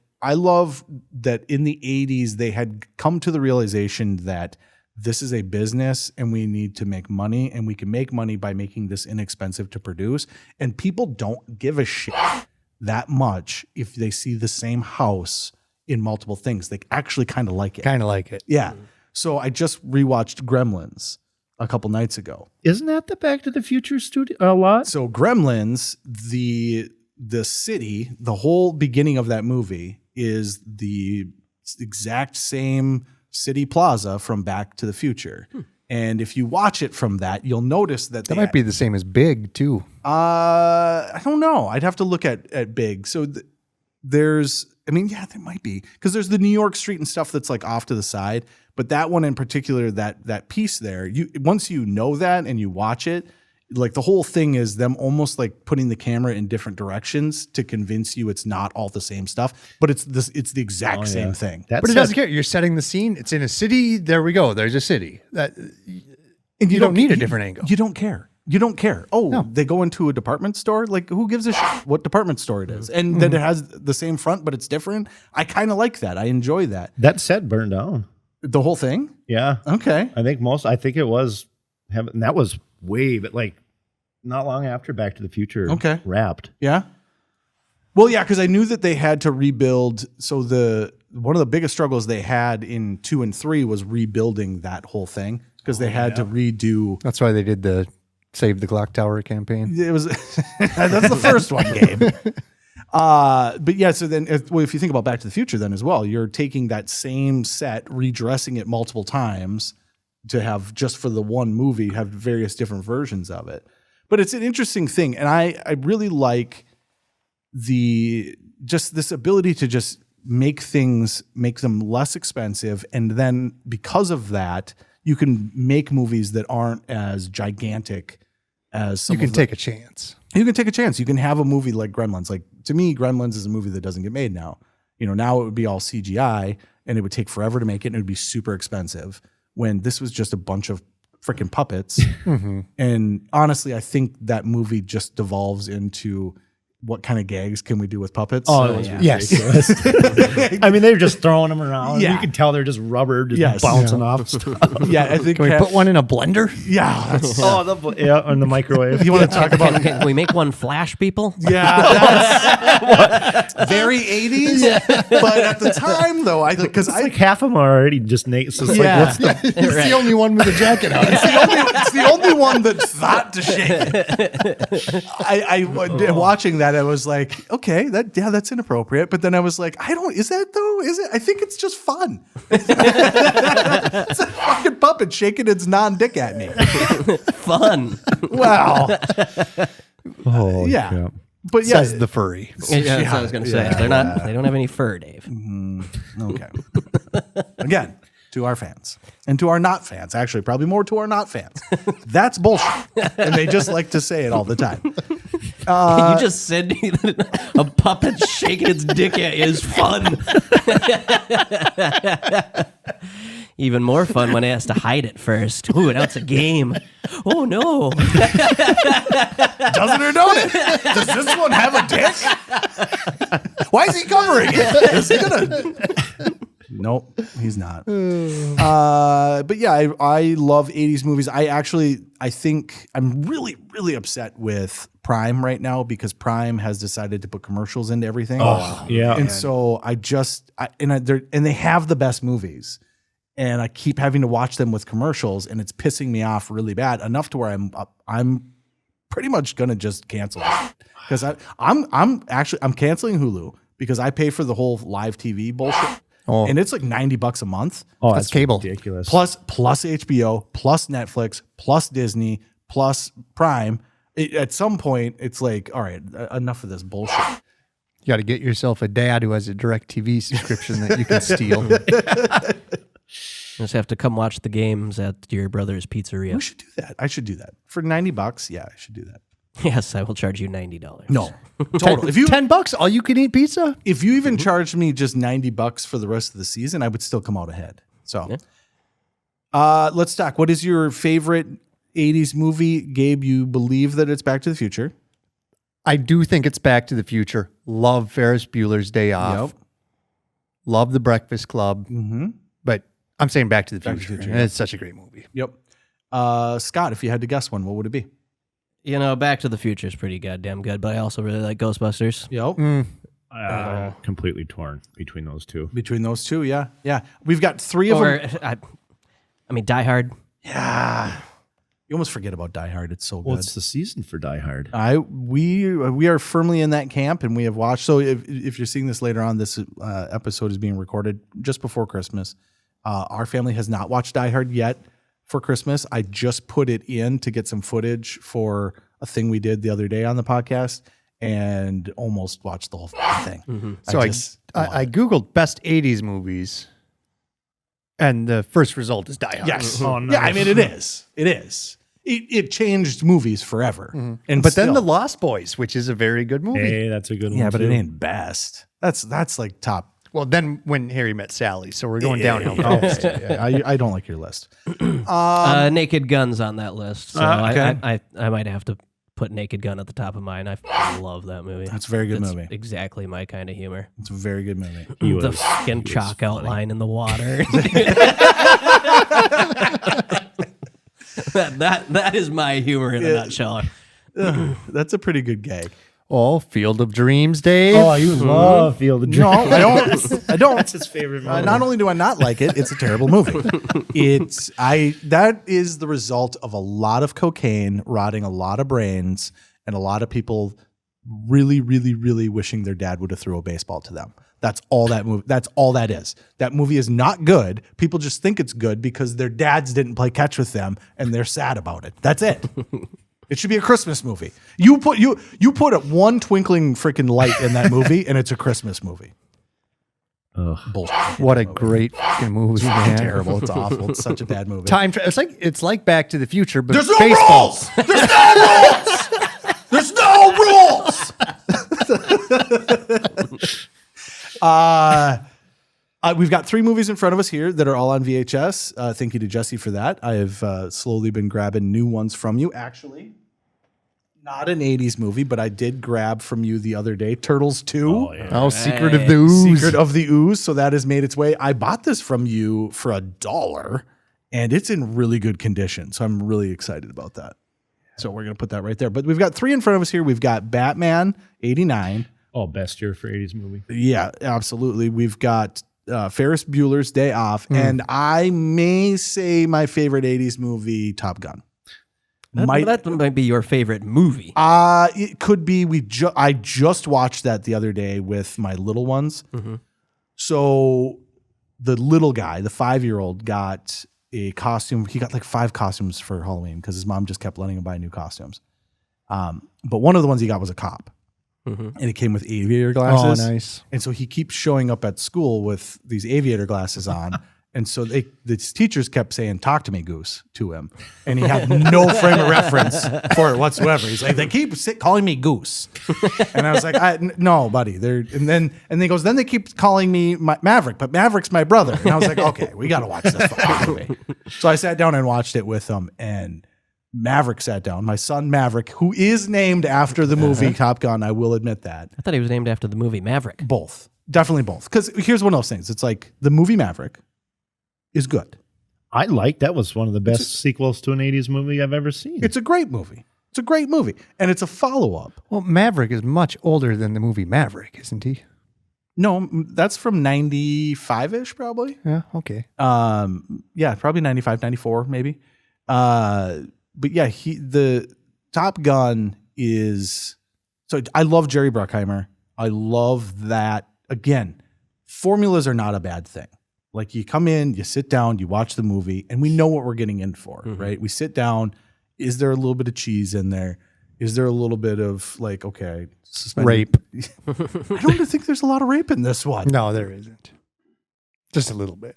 that in the 80s they had come to the realization that this is a business and we need to make money, and we can make money by making this inexpensive to produce. And people don't give a shit that much if they see the same house in multiple things. They actually kind of like it. Kind of like it. Yeah. So I just rewatched Gremlins a couple nights ago. Isn't that the Back to the Future studio a lot? So Gremlins, the city, the whole beginning of that movie is the exact same city plaza from Back to the Future. And if you watch it from that, you'll notice that That might be the same as Big too. I don't know. I'd have to look at Big. So there might be, because there's the New York Street and stuff that's like off to the side. But that one in particular, that piece there, once you know that and you watch it, like the whole thing is them almost like putting the camera in different directions to convince you it's not all the same stuff, but it's the exact same thing. That's But it doesn't care. You're setting the scene. It's in a city. There we go. There's a city. And you don't need a different angle. You don't care. You don't care. Oh, No. They go into a department store? Like, who gives a shit what department store it is? And that it has the same front, but it's different. I kind of like that. I enjoy that. That set burned down. The whole thing? Yeah. Okay. I think it was, and that was but like not long after Back to the Future wrapped. Yeah. Well, yeah, because I knew that they had to rebuild. So one of the biggest struggles they had in 2 and 3 was rebuilding that whole thing, because they had to redo. That's why they did the Save the Clock Tower campaign. It was that's the first one game. But yeah, so then if you think about Back to the Future then as well, you're taking that same set, redressing it multiple times to have, just for the one movie, have various different versions of it. But it's an interesting thing. And I really like this ability to just make them less expensive. And then because of that, you can make movies that aren't as gigantic as some. You can take a chance. You can take a chance. You can have a movie like Gremlins. Like, to me, Gremlins is a movie that doesn't get made now. Now it would be all CGI and it would take forever to make it and it would be super expensive, when this was just a bunch of freaking puppets. And honestly, I think that movie just devolves into, what kind of gags can we do with puppets? Yes. I mean, they're just throwing them around. Yeah. You can tell they're just rubber, just bouncing off stuff. Yeah, I think. Can we put one in a blender? Yeah. That's, in the microwave. you want to talk about? Can we make one Flash, people? Yeah, that's very 80s. But at the time, though, because like half of them are already just naked. So it's like, what's the He's the only one with a jacket on. it's the only one that thought to shake it. I watching that, I was like, okay, that's inappropriate. But then I was like, is that though? Is it? I think it's just fun. It's a fucking puppet shaking its non-dick at me. Fun. Wow. yeah. But yeah, Says the furry. Yeah, that's what I was going to say. They don't have any fur, Dave. okay. Again, to our fans and to our not fans, actually, probably more to our not fans. That's bullshit. And they just like to say it all the time. You just said that a puppet shaking its dick at you is fun. Even more fun when it has to hide it first. Ooh, now it's a game. Oh, no. Doesn't or don't it? Does this one have a dick? Why is he covering it? Is he gonna? Nope, he's not. But yeah, I love 80s movies. I think I'm really, really upset with Prime right now because Prime has decided to put commercials into everything. Oh, yeah. And so they have the best movies. And I keep having to watch them with commercials, and it's pissing me off really bad, enough to where I'm pretty much gonna just cancel it because I'm canceling Hulu because I pay for the whole live TV bullshit, and it's like $90 a month. Oh, That's cable. Ridiculous. Plus HBO, plus Netflix, plus Disney, plus Prime. At some point, it's like, all right, enough of this bullshit. You got to get yourself a dad who has a DirecTV subscription that you can steal. Just have to come watch the games at your brother's pizzeria. We should do that. I should do that for $90. Yeah, I should do that. Yes, I will charge you $90. No, total. If you $10 all you can eat pizza. If you even charged me just $90 for the rest of the season, I would still come out ahead. So, let's talk. What is your favorite 80s movie, Gabe? You believe that it's Back to the Future? I do think it's Back to the Future. Love Ferris Bueller's Day Off. Yep. Love The Breakfast Club. Mm-hmm. But I'm saying Back to the Back to Future. the Future, yeah. It's such a great movie. Yep. Scott, if you had to guess one, what would it be? You know, Back to the Future is pretty goddamn good, but I also really like Ghostbusters. Yep. Completely torn between those two. Between those two, yeah. Yeah. We've got three of them. I mean, Die Hard. Yeah. You almost forget about Die Hard. It's so good. Well, it's the season for Die Hard. We are firmly in that camp, and we have watched. So if you're seeing this later on, this episode is being recorded just before Christmas. Our family has not watched Die Hard yet for Christmas. I just put it in to get some footage for a thing we did the other day on the podcast, and almost watched the whole thing. Mm-hmm. So I Googled best 80s movies, and the first result is Die Hard. Yes. Oh, nice. Yeah, I mean, it is. It is. It changed movies forever. Mm-hmm. And but then still- The Lost Boys, which is a very good movie. Hey, that's a good one. yeah, but too. it ain't best. That's like top. Well, then When Harry Met Sally, so we're going downhill. fast. I don't like your list. Naked Gun's on that list, so okay. I might have to put Naked Gun at the top of mine. I love that movie. That's a very good It's movie. Exactly my kind of humor. It's a very good movie. The fucking chalk outline in the water. that is my humor in a nutshell. That's a pretty good gag. Oh, Field of Dreams, Dave. Oh, you love Field of Dreams. No, I don't. I don't. That's his favorite movie. Not only do I not like it, it's a terrible movie. That is the result of a lot of cocaine rotting a lot of brains and a lot of people really, really, really wishing their dad would have threw a baseball to them. That's all that movie. That's all that is. That movie is not good. People just think it's good because their dads didn't play catch with them and they're sad about it. That's it. It should be a Christmas movie. You put one twinkling freaking light in that movie, and it's a Christmas movie. Bullshit. What a great fucking movie, man. Terrible. It's awful. It's such a bad movie. It's like Back to the Future, but There's no baseball. rules. There's no rules. There's no rules. We've got 3 movies in front of us here that are all on VHS. Thank you to Jesse for that. I have slowly been grabbing new ones from you. Actually, not an 80s movie, but I did grab from you the other day, Turtles 2. Oh, yeah. Oh, Secret of the Ooze. Secret of the Ooze. So that has made its way. I bought this from you for $1, and it's in really good condition. So I'm really excited about that. So we're going to put that right there. But we've got 3 in front of us here. We've got Batman, 89. Oh, best year for 80s movie. Yeah, absolutely. We've got Ferris Bueller's Day Off. And I may say my favorite 80s movie, Top Gun. That might be your favorite movie. It could be. I just watched that the other day with my little ones. Mm-hmm. So the little guy, the 5-year-old, got a costume. He got like 5 costumes for Halloween because his mom just kept letting him buy new costumes. But one of the ones he got was a cop. Mm-hmm. And it came with aviator glasses. Oh, nice. And so he keeps showing up at school with these aviator glasses on. And so the teachers kept saying, "Talk to me, Goose," to him. And he had no frame of reference for it whatsoever. He's like, they keep calling me Goose. And I was like, no, buddy. And then he goes, then they keep calling me Maverick, but Maverick's my brother. And I was like, okay, we got to watch this fucking movie. So I sat down and watched it with him, and Maverick sat down. My son Maverick, who is named after the movie Top Gun, I will admit that. I thought he was named after the movie Maverick. Both. Definitely both. Because here's one of those things. It's like the movie Maverick is good. That was one of the best sequels to an 80s movie I've ever seen. It's a great movie. It's a great movie. And it's a follow-up. Well, Maverick is much older than the movie Maverick, isn't he? No, that's from 95-ish probably. Yeah, okay. Yeah, probably 95, 94 maybe. But yeah, the Top Gun is... So I love Jerry Bruckheimer. I love that. Again, formulas are not a bad thing. Like you come in, you sit down, you watch the movie, and we know what we're getting in for, right? We sit down. Is there a little bit of cheese in there? Is there a little bit of like, okay, rape? I don't think there's a lot of rape in this one. No, there isn't. Just a little bit.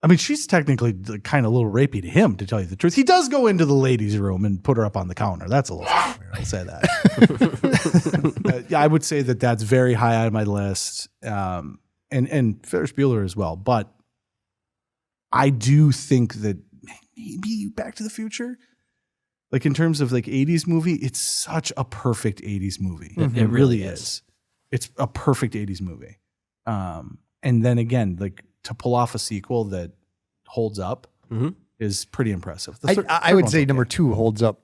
I mean, she's technically kind of a little rapey to him, to tell you the truth. He does go into the ladies' room and put her up on the counter. That's a little weird. I'll say that. Yeah, I would say that that's very high on my list. And Ferris Bueller as well. But I do think that maybe Back to the Future, like in terms of like 80s movie, it's such a perfect 80s movie. It really is. It's a perfect 80s movie. And then again, like to pull off a sequel that holds up is pretty impressive. I would say number 2 holds up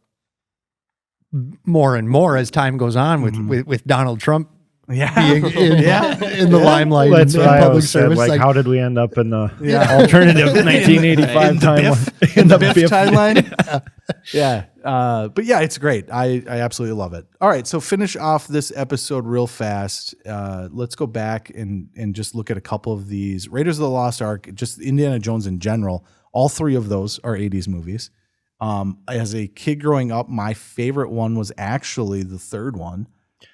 more and more as time goes on with Donald Trump being in the limelight. Well, that's in what I public always said. service. Like, how did we end up in the alternative 1985 timeline? In the Biff timeline? Yeah. But yeah, it's great. I absolutely love it. All right. So finish off this episode real fast. Let's go back and just look at a couple of these. Raiders of the Lost Ark, just Indiana Jones in general. All 3 of those are 80s movies. As a kid growing up, my favorite one was actually the third one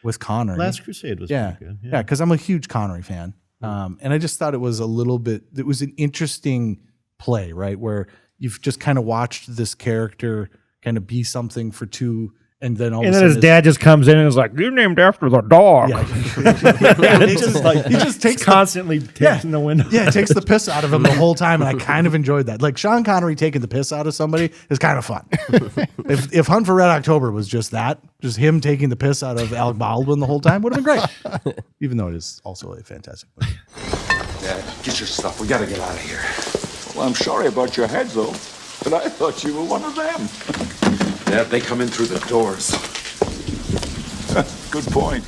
with Connery. Last Crusade was pretty good. Yeah, because I'm a huge Connery fan. And I just thought it was it was an interesting play, right? Where you've just kind of watched this character kind of be something for 2, and then all of a sudden his dad just comes in and is like, "You're named after the dog." Yeah. It's just like he just takes constantly taking the window. Yeah, it takes the piss out of him the whole time, and I kind of enjoyed that. Like Sean Connery taking the piss out of somebody is kind of fun. If Hunt for Red October was just him taking the piss out of Alec Baldwin the whole time, would have been great. Even though it is also a fantastic movie. Dad, get your stuff. We gotta get out of here. Well, I'm sorry about your head, though. But I thought you were one of them. Dad, they come in through the doors. Good point.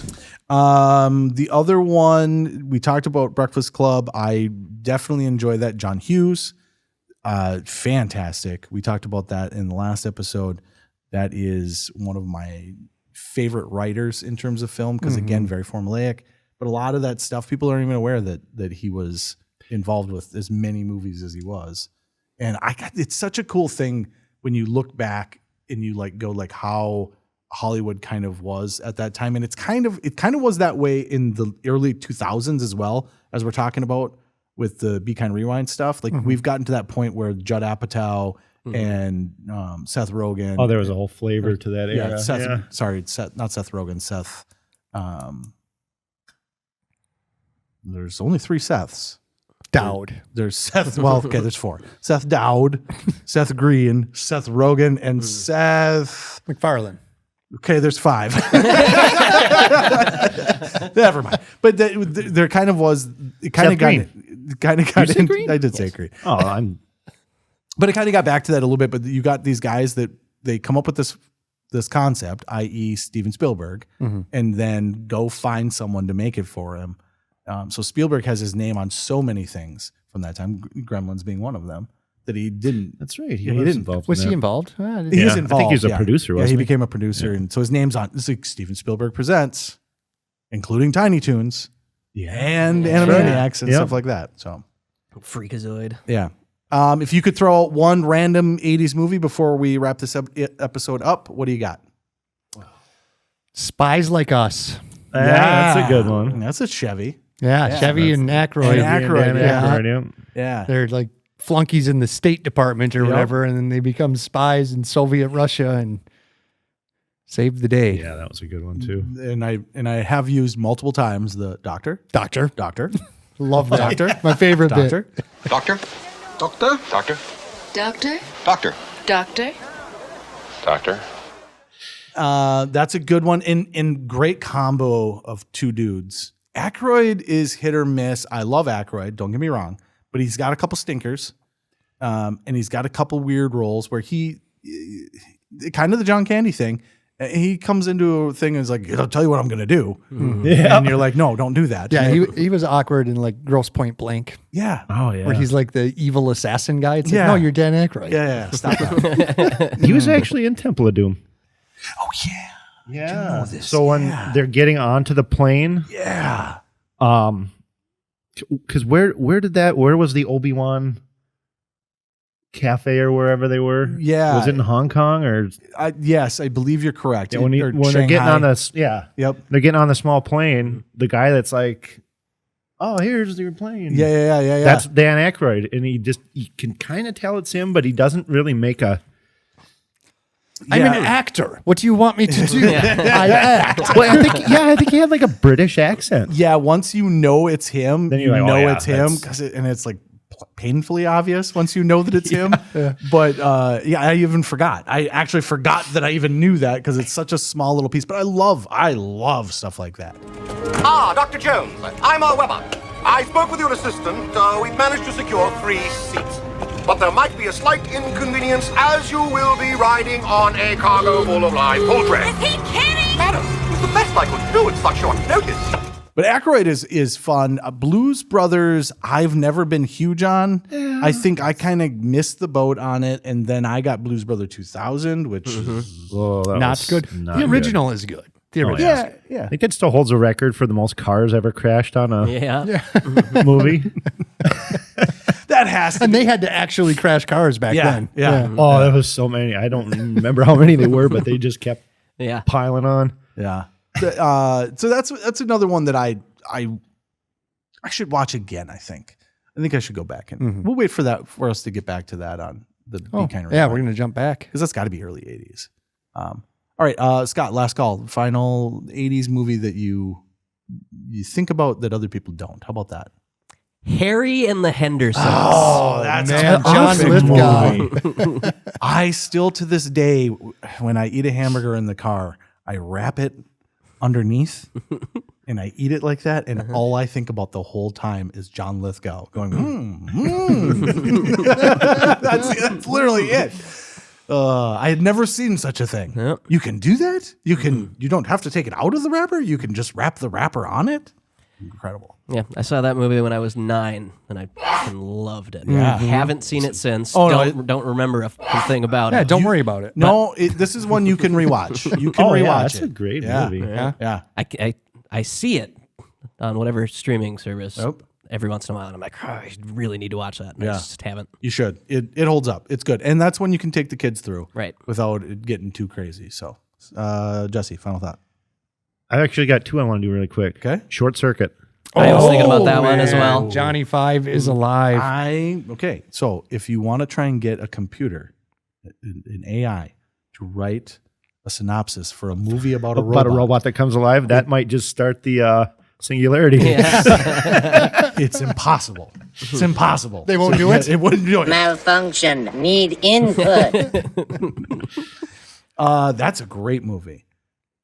The other one, we talked about Breakfast Club. I definitely enjoy that. John Hughes, fantastic. We talked about that in the last episode. That is one of my favorite writers in terms of film because, again, very formulaic. But a lot of that stuff, people aren't even aware that he was involved with as many movies as he was. And it's such a cool thing when you look back and you like go like how Hollywood kind of was at that time. And it kind of was that way in the early 2000s as well, as we're talking about with the Be Kind Rewind stuff. Like we've gotten to that point where Judd Apatow and Seth Rogen. Oh, there was a whole flavor to that era. Sorry, not Seth Rogen. Seth. There's only 3 Seths. Dowd. There's Seth. Well, okay, there's 4. Seth Dowd, Seth Green, Seth Rogen, and Seth MacFarlane. Okay, there's 5. Never mind. But there kind of was. It kind of got. I did say Green. Oh, But it kind of got back to that a little bit. But you got these guys that they come up with this concept, i.e., Steven Spielberg, and then go find someone to make it for him. So Spielberg has his name on so many things from that time, Gremlins being one of them, that he didn't. That's right. He was involved. Was he involved? He was involved. I think he was a producer, wasn't he became a producer. And so his name's on. It's like Steven Spielberg Presents, including Tiny Toons and Animaniacs and stuff like that. So Freakazoid. Yeah. If you could throw out one random 80s movie before we wrap this episode up, what do you got? Spies Like Us. That's a good one. That's a Chevy. Yeah, Chevy and Aykroyd. Yeah. They're like flunkies in the State Department or whatever, and then they become spies in Soviet Russia and save the day. Yeah, that was a good one too. And I have used multiple times the doctor. Love that. Doctor. My favorite Doctor. bit. Doctor? Doctor? Doctor? Doctor? Doctor? Doctor? Doctor? That's a good one. In great combo of two dudes. Aykroyd is hit or miss. I love Aykroyd, don't get me wrong, but he's got a couple stinkers. And he's got a couple weird roles where he kind of the John Candy thing. He comes into a thing and is like, I'll tell you what I'm going to do. Yeah. And you're like, no, don't do that. Yeah, he was awkward in like Grosse Point Blank, Yeah. Oh yeah. where he's like the evil assassin guy. It's like, Yeah. no, you're Dan Aykroyd. Yeah. Stop that. he was actually in Temple of Doom. Oh, yeah. Yeah. know this. So when they're getting onto the plane, Yeah. because where was the Obi-Wan cafe or wherever they were? Yeah. Was it in Hong Kong or Yes, I believe you're correct. yeah, when Or they're getting on Shanghai. this? Yeah. Yep. They're getting on the small plane. The guy that's like, "Oh, here's your plane." Yeah. That's Dan Aykroyd, and you can kind of tell it's him, but he doesn't really make a. I'm an actor. What do you want me to do? I act. Well, I think he had like a British accent. Yeah, once you know it's him, Then you you're like, oh, know yeah, it's him, and it's like painfully obvious once you know that it's him. But I even forgot. I actually forgot that I even knew that because it's such a small little piece. But I love stuff like that. Ah, Dr. Jones, I'm Weber. I spoke with your assistant. We've managed to secure 3 seats. But there might be a slight inconvenience as you will be riding on a cargo full of live poultry. Is he kidding? Madam, it was the best I could do at such short notice. But Aykroyd is fun. Blues Brothers, I've never been huge on. Yeah. I think I kind of missed the boat on it, and then I got Blues Brother 2000, which is Not good. The original is good. The original. yeah. I think it still holds a record for the most cars ever crashed on a movie. That has to And they had to actually crash cars back then. Yeah. Oh, there was so many. I don't remember how many they were, but they just kept piling on. Yeah. So that's another one that I should watch again. I think I should go back and we'll wait for us to get back to that on the Be Kind. Yeah, we're gonna jump back because that's got to be early 80s. All right, Scott, last call. Final 80s movie that you think about that other people don't. How about that? Harry and the Hendersons. Oh, that's man, a John perfect Lithgow. I still to this day, when I eat a hamburger in the car, I wrap it underneath and I eat it like that, and all I think about the whole time is John Lithgow going, that's literally it. I had never seen such a thing. Yep. You can do that? You don't have to take it out of the wrapper? You can just wrap the wrapper on it? Incredible. Yeah, I saw that movie when I was 9, and I fucking loved it. Yeah. Haven't seen it since. Oh, no, don't remember a thing about Yeah, it. don't worry about it. No, this is one you can rewatch. You can rewatch that's it. a great Yeah. movie. Yeah. I see it on whatever streaming service Nope. every once in a while, and I'm like, I really need to watch that. And I just haven't. You should. It holds up. It's good. And that's when you can take the kids through. Right. Without it getting too crazy. So, Jesse, final thought. I've actually got 2 I want to do really quick. Okay. Short Circuit. I was thinking about that one as well. Johnny Five is alive. So if you want to try and get a computer, an AI, to write a synopsis for a movie about a robot. That comes alive, that might just start the singularity. It's impossible. It's impossible. They won't do it? It wouldn't do it. Malfunction. Need input. That's a great movie.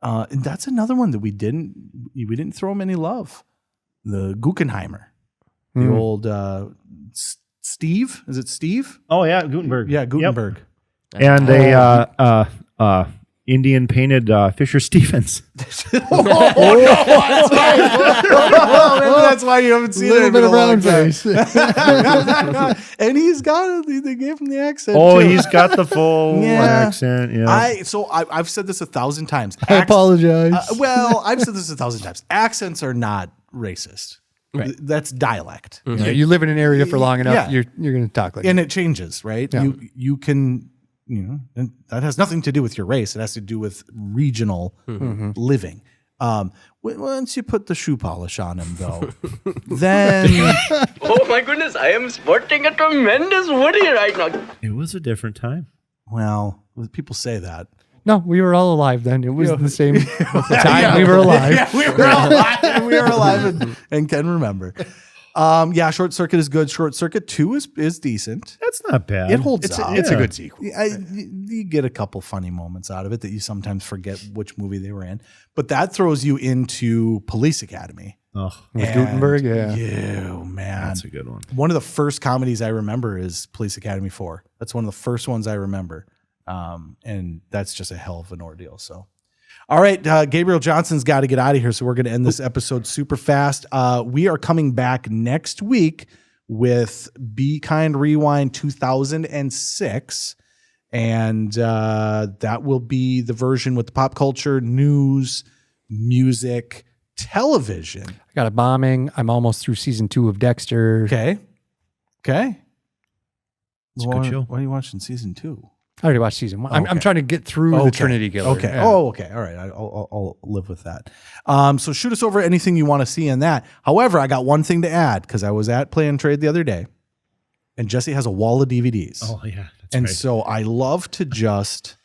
And that's another one that we didn't throw him any love. The Guggenheimer. The old Steve. Is it Steve? Oh yeah, Gutenberg. Yeah, Gutenberg. Yep. And a Indian painted Fisher Stevens. Maybe that's why you haven't seen it. Little bit of round face. And they gave him the accent. Oh, too. he's got the full accent. Yeah. I've said this 1,000 times. I apologize. I've said this 1,000 times. Accents are not racist. Right. That's dialect. Yeah, you live in an area for long enough, you're going to talk like And that. it changes, right? Yeah. You can, and that has nothing to do with your race. It has to do with regional living. Once you put the shoe polish on him, though, then Oh my goodness, I am sporting a tremendous Woody right now. It was a different time. well, people say that. No, we were all alive then. It was the same time we were alive. Yeah, we were alive. We were alive and can remember. Short Circuit is good. Short Circuit 2 is decent. That's not bad. It holds up. It's a good sequel. You get a couple funny moments out of it that you sometimes forget which movie they were in. But that throws you into Police Academy. Oh, With Gutenberg, yeah. Yeah, man. that's a good one. One of the first comedies I remember is Police Academy 4. That's one of the first ones I remember. And that's just a hell of an ordeal. So, all right, Gabriel Johnson's got to get out of here. So we're going to end this episode super fast. We are coming back next week with Be Kind Rewind 2006. And that will be the version with the pop culture, news, music, television. I got a bombing. I'm almost through season 2 of Dexter. Okay. It's a good show. Why are you watching season 2? I already watched season 1. I'm trying to get through the Trinity Killer. Okay. Yeah. Oh, okay. All right. I'll live with that. So shoot us over anything you want to see in that. However, I got one thing to add because I was at Play and Trade the other day, and Jesse has a wall of DVDs. Oh yeah, that's and right. so I love to just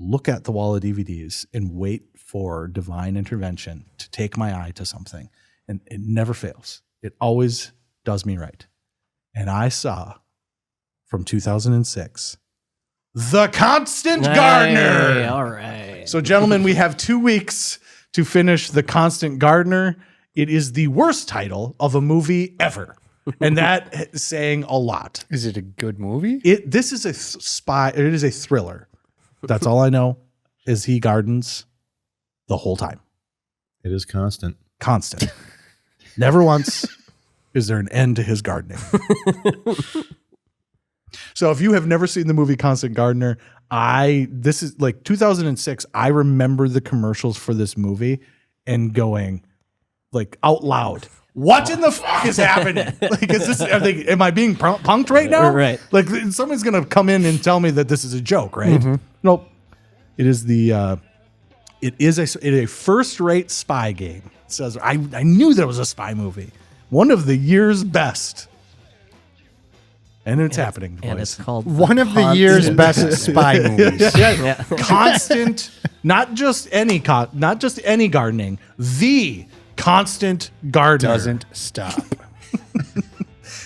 look at the wall of DVDs and wait for divine intervention to take my eye to something, and it never fails. It always does me right. And I saw from 2006. The Constant Gardener. All right. So, gentlemen, we have 2 weeks to finish The Constant Gardener. It is the worst title of a movie ever. And that is saying a lot. Is it a good movie? This is a spy. It is a thriller. That's all I know is he gardens the whole time. It is constant. Constant. Never once is there an end to his gardening. So if you have never seen the movie Constant Gardener, this is like 2006. I remember the commercials for this movie and going like out loud, what in the fuck is happening? Like, am I being punked right now? Right. Like somebody's going to come in and tell me that this is a joke, right? Mm-hmm. Nope. It is it is a first-rate spy game. It says, I knew there was a spy movie. One of the year's best. And it's happening, boys. And it's called one of the year's best spy movies. Yeah. Constant, not just any gardening. The Constant Gardener Doesn't stop.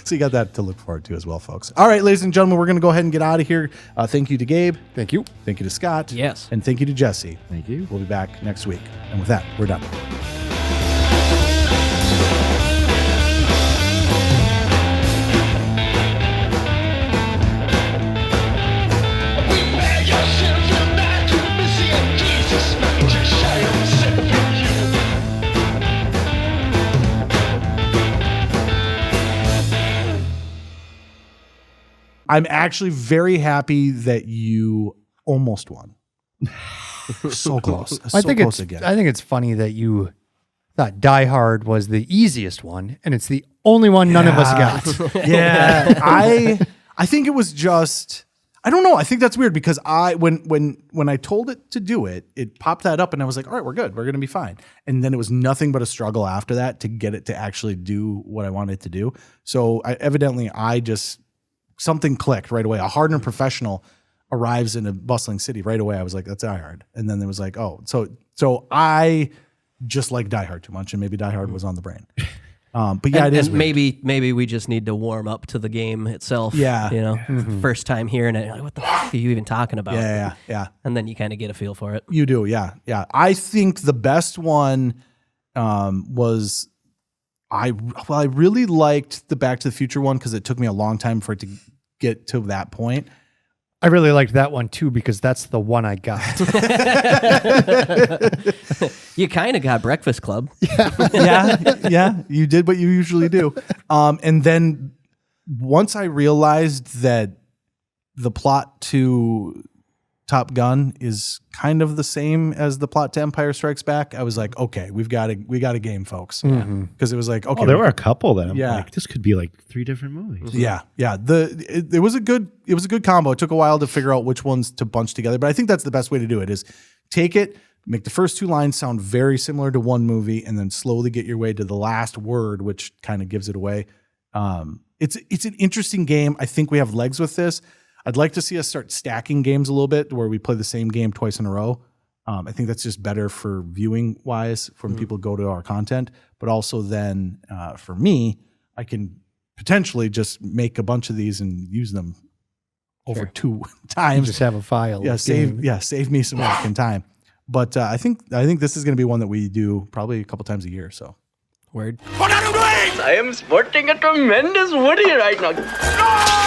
So you got that to look forward to as well, folks. All right, ladies and gentlemen, we're going to go ahead and get out of here. Thank you to Gabe. Thank you. Thank you to Scott. Yes. And thank you to Jesse. Thank you. We'll be back next week. And with that, we're done. I'm actually very happy that you almost won. So close. I think it's funny that you thought Die Hard was the easiest one, and it's the only one none of us got. Yeah. I think it was just, I don't know. I think that's weird because when I told it to do it, it popped that up and I was like, all right, we're good. We're going to be fine. And then it was nothing but a struggle after that to get it to actually do what I wanted it to do. So something clicked right away. A hardened professional arrives in a bustling city right away. I was like, that's Die Hard. And then there was like, oh, so I just like Die Hard too much, and maybe Die Hard was on the brain. But yeah, it is. And maybe we just need to warm up to the game itself. Yeah. First time hearing it, like, what the fuck are you even talking about? Yeah. And then you kind of get a feel for it. You do, yeah. I think the best one was. I really liked the Back to the Future one because it took me a long time for it to get to that point. I really liked that one too because that's the one I got. You kind of got Breakfast Club. Yeah. You did what you usually do. And then once I realized that the plot to Top Gun is kind of the same as the plot to Empire Strikes Back, I was like, okay, we got a game, folks. Because it was like, okay, there were a couple that I'm Yeah. like, this could be like 3 different movies. Yeah. It was a good combo. It took a while to figure out which ones to bunch together, but I think that's the best way to do it is take it, make the first 2 lines sound very similar to one movie, and then slowly get your way to the last word, which kind of gives it away. It's an interesting game. I think we have legs with this. I'd like to see us start stacking games a little bit where we play the same game twice in a row. I think that's just better for viewing wise when people go to our content, but also then for me, I can potentially just make a bunch of these and use them over 2 times. Just have a file. Yeah, save me some work and time. But I think this is going to be one that we do probably a couple times a year. So, word. I am sporting a tremendous Woody right now.